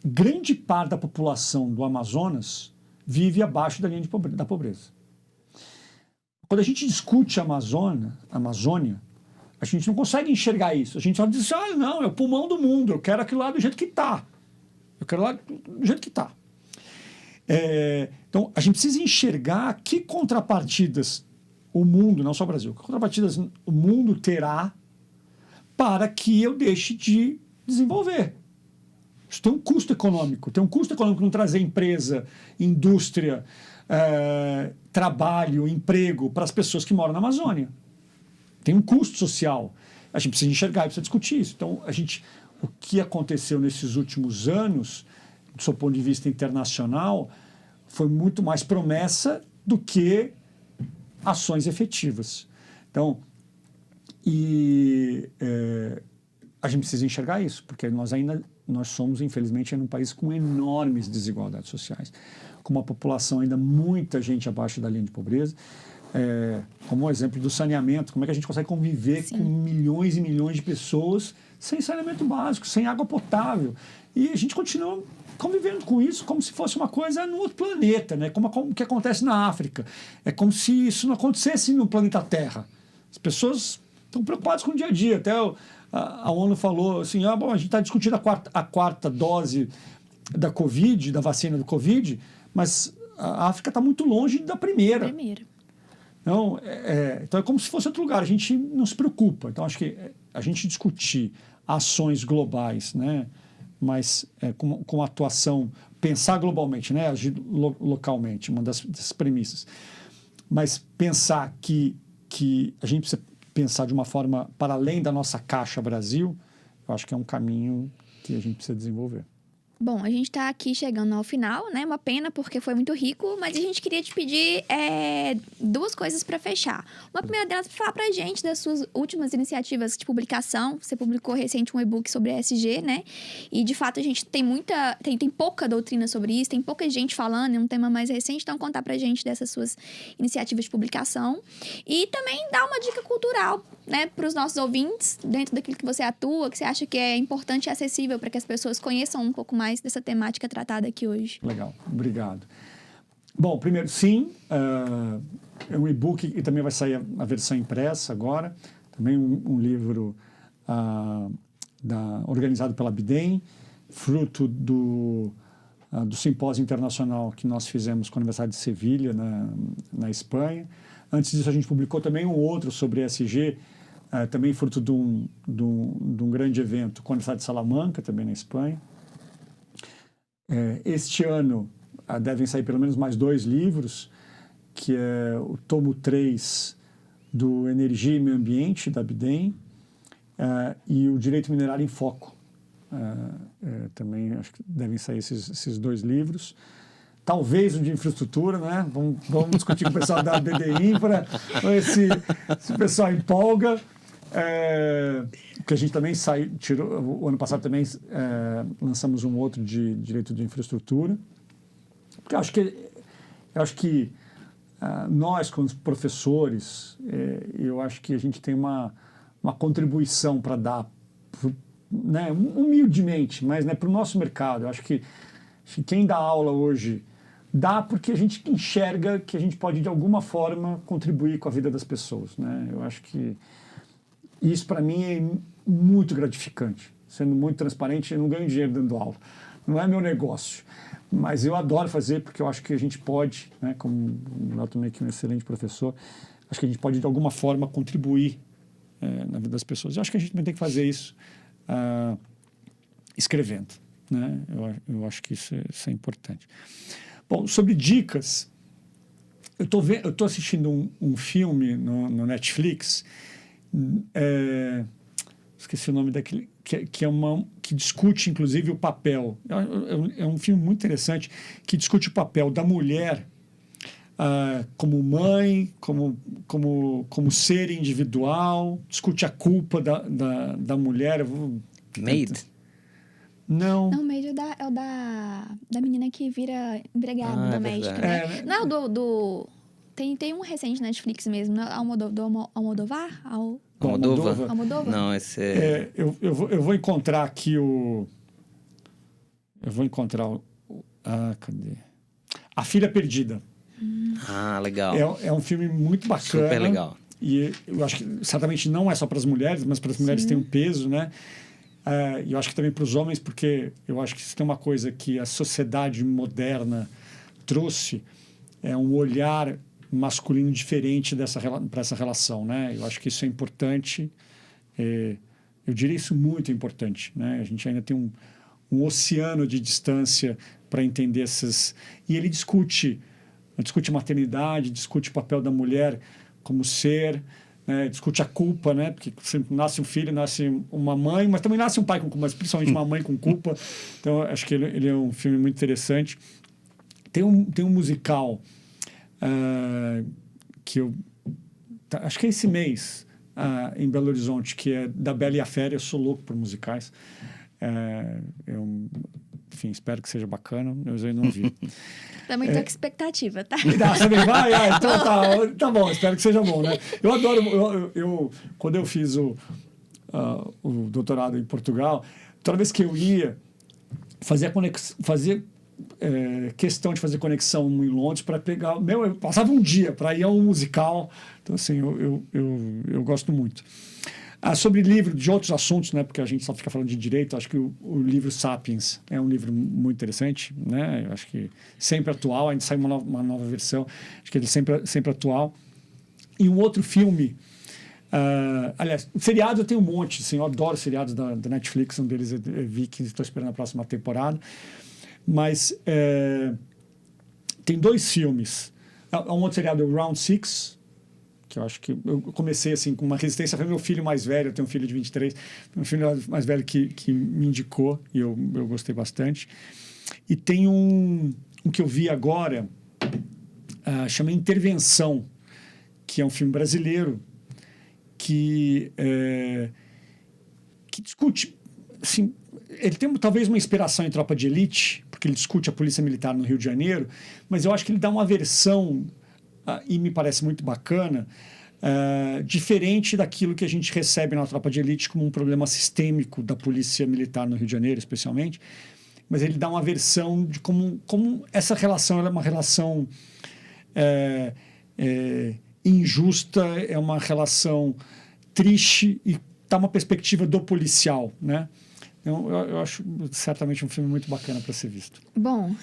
D: Grande parte da população do Amazonas vive abaixo da linha da pobreza. Quando a gente discute a Amazônia, a gente não consegue enxergar isso. A gente só diz, não, é o pulmão do mundo, eu quero aquilo lá do jeito que está. Eu quero lá do jeito que está. Então, a gente precisa enxergar que contrapartidas o mundo, não só o Brasil, que contrapartidas o mundo terá para que eu deixe de desenvolver. Isso tem um custo econômico. Tem um custo econômico não trazer empresa, indústria, trabalho, emprego para as pessoas que moram na Amazônia. Tem um custo social. A gente precisa enxergar e precisa discutir isso. Então, o que aconteceu nesses últimos anos, do seu ponto de vista internacional, foi muito mais promessa do que ações efetivas. Então, a gente precisa enxergar isso, porque nós somos, infelizmente, um país com enormes desigualdades sociais, com uma população ainda muita gente abaixo da linha de pobreza, como o exemplo do saneamento, como é que a gente consegue conviver
B: Sim.
D: com milhões e milhões de pessoas sem saneamento básico, sem água potável, e a gente continua convivendo com isso como se fosse uma coisa no outro planeta, né? Como o que acontece na África. É como se isso não acontecesse no planeta Terra. As pessoas estão preocupadas com o dia a dia. Até a ONU falou assim, a gente está discutindo a quarta dose da Covid, da vacina do Covid, mas a África está muito longe da primeira. Então, então é como se fosse outro lugar. A gente não se preocupa. Então, acho que a gente discutir ações globais, né? Mas com atuação, pensar globalmente, né? Agir localmente, uma das premissas. Mas pensar que a gente precisa pensar de uma forma para além da nossa caixa Brasil, eu acho que é um caminho que a gente precisa desenvolver.
B: Bom, a gente está aqui chegando ao final, né? Uma pena porque foi muito rico, mas a gente queria te pedir duas coisas para fechar. Uma primeira delas, falar para a gente das suas últimas iniciativas de publicação. Você publicou recente um e-book sobre ESG, né? E de fato a gente tem pouca doutrina sobre isso, tem pouca gente falando, é um tema mais recente, então contar para a gente dessas suas iniciativas de publicação. E também dar uma dica cultural, né, para os nossos ouvintes, dentro daquilo que você atua, que você acha que é importante e acessível para que as pessoas conheçam um pouco mais dessa temática tratada aqui hoje.
D: Legal, obrigado. Bom, primeiro, sim, é um e-book e também vai sair a versão impressa agora, também um livro organizado pela Bidem, fruto do simpósio internacional que nós fizemos com a Universidade de Sevilha, na Espanha. Antes disso, a gente publicou também um outro sobre ESG, também fruto de um grande evento com a Universidade de Salamanca, também na Espanha. Este ano devem sair pelo menos mais 2 livros, que é o tomo 3 do Energia e Meio Ambiente, da Bidem, e o Direito Minerário em Foco. Também acho que devem sair esses 2 livros. Talvez o de infraestrutura, né? Vamos discutir com o pessoal da BDI para ver se o pessoal empolga. Porque a gente também tirou, o ano passado também lançamos um outro de direito de infraestrutura. Porque eu acho que nós, como professores, eu acho que a gente tem uma contribuição para dar, né, humildemente, mas, né, para o nosso mercado. Eu acho que quem dá aula hoje dá porque a gente enxerga que a gente pode, de alguma forma, contribuir com a vida das pessoas, né? Eu acho que isso, para mim, é muito gratificante. Sendo muito transparente, eu não ganho dinheiro dando aula. Não é meu negócio. Mas eu adoro fazer porque eu acho que a gente pode, né, como o Léo também, que é um excelente professor, acho que a gente pode, de alguma forma, contribuir na vida das pessoas. Eu acho que a gente também tem que fazer isso escrevendo, né? Eu acho que isso é importante. Bom, sobre dicas, eu tô assistindo um filme no Netflix, esqueci o nome daquele, que discute, inclusive, o papel. É um filme muito interessante que discute o papel da mulher como mãe, como ser individual, discute a culpa da mulher.
A: Maid?
D: Não.
B: Não, o Maid é o da menina que vira empregada doméstica, né? Não é o do... Tem um recente na Netflix mesmo, né? Almodóvar?
A: Almodóvar? Não, esse é...
D: Eu vou encontrar aqui o... Eu vou encontrar o... cadê? A Filha Perdida.
A: Legal.
D: É um filme muito bacana.
A: Super legal.
D: E eu acho que certamente não é só para as mulheres, mas para as mulheres tem um peso, né? E eu acho que também para os homens, porque eu acho que isso tem uma coisa que a sociedade moderna trouxe, é um olhar masculino diferente para essa relação, né? Eu acho que isso é importante. Eu diria isso muito importante, né? A gente ainda tem um oceano de distância para entender essas... E ele discute maternidade, discute o papel da mulher como ser, né? Discute a culpa, né? Porque sempre nasce um filho, nasce uma mãe, mas também nasce um pai com culpa, mas principalmente uma mãe com culpa. Então, acho que ele é um filme muito interessante. Tem um musical que eu... acho que é esse mês, em Belo Horizonte, que é da Bela e a Fera. Eu sou louco por musicais. Enfim, espero que seja bacana. Eu ainda não vi.
B: Também tô com expectativa, tá?
D: Você também vai? Então tá bom, espero que seja bom, né? Eu adoro... Quando eu fiz o doutorado em Portugal, toda vez que eu ia, fazer questão de fazer conexão em Londres para pegar... eu passava um dia para ir a um musical. Então, assim, eu gosto muito. Sobre livro de outros assuntos, né? Porque a gente só fica falando de direito, acho que o livro Sapiens é um livro muito interessante, né? Eu acho que sempre atual, ainda sai uma nova versão, acho que ele é sempre atual. E um outro filme, aliás, seriados eu tenho um monte, assim, eu adoro seriados da Netflix, um deles é Vikings, estou esperando a próxima temporada, mas tem 2 filmes. Um outro seriado é o Round 6, que eu acho que eu comecei assim com uma resistência. Foi meu filho mais velho, eu tenho um filho de 23, meu filho mais velho que me indicou e eu gostei bastante. E tem um que eu vi agora, chama Intervenção, que é um filme brasileiro que discute, assim, ele tem talvez uma inspiração em Tropa de Elite, porque ele discute a polícia militar no Rio de Janeiro, mas eu acho que ele dá uma versão e me parece muito bacana, diferente daquilo que a gente recebe na Tropa de Elite como um problema sistêmico da polícia militar no Rio de Janeiro, especialmente, mas ele dá uma versão de como essa relação ela é uma relação injusta, é uma relação triste e dá uma perspectiva do policial, né? Então, eu acho certamente um filme muito bacana para ser visto.
B: Bom,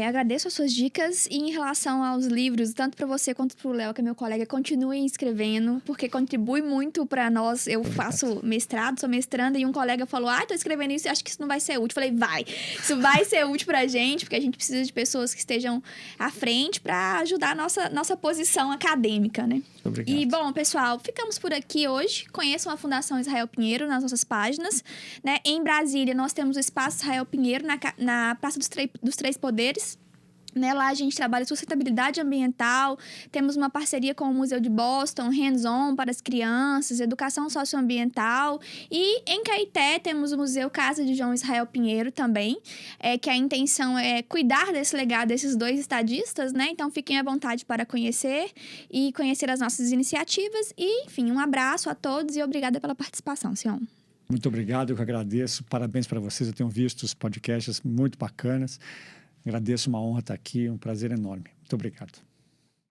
B: agradeço as suas dicas e em relação aos livros, tanto para você quanto para o Léo, que é meu colega, continuem escrevendo, porque contribui muito para nós. Eu faço mestrado, sou mestranda, e um colega falou, tô escrevendo isso e acho que isso não vai ser útil. Falei, vai! Isso vai ser útil para a gente, porque a gente precisa de pessoas que estejam à frente para ajudar a nossa posição acadêmica, né?
D: Muito obrigado.
B: E, bom, pessoal, ficamos por aqui hoje. Conheçam a Fundação Israel Pinheiro nas nossas páginas. Né? Em Brasília, nós temos o Espaço Israel Pinheiro na Praça dos Três Poderes. Né, lá a gente trabalha sustentabilidade ambiental, temos uma parceria com o Museu de Boston, hands-on para as crianças, educação socioambiental. E em Caeté temos o Museu Casa de João Israel Pinheiro também, que a intenção é cuidar desse legado desses dois estadistas, né? Então fiquem à vontade para conhecer e conhecer as nossas iniciativas. E, enfim, um abraço a todos e obrigada pela participação, Sion.
D: Muito obrigado, eu que agradeço. Parabéns para vocês, eu tenho visto os podcasts muito bacanas. Agradeço, uma honra estar aqui, um prazer enorme. Muito obrigado.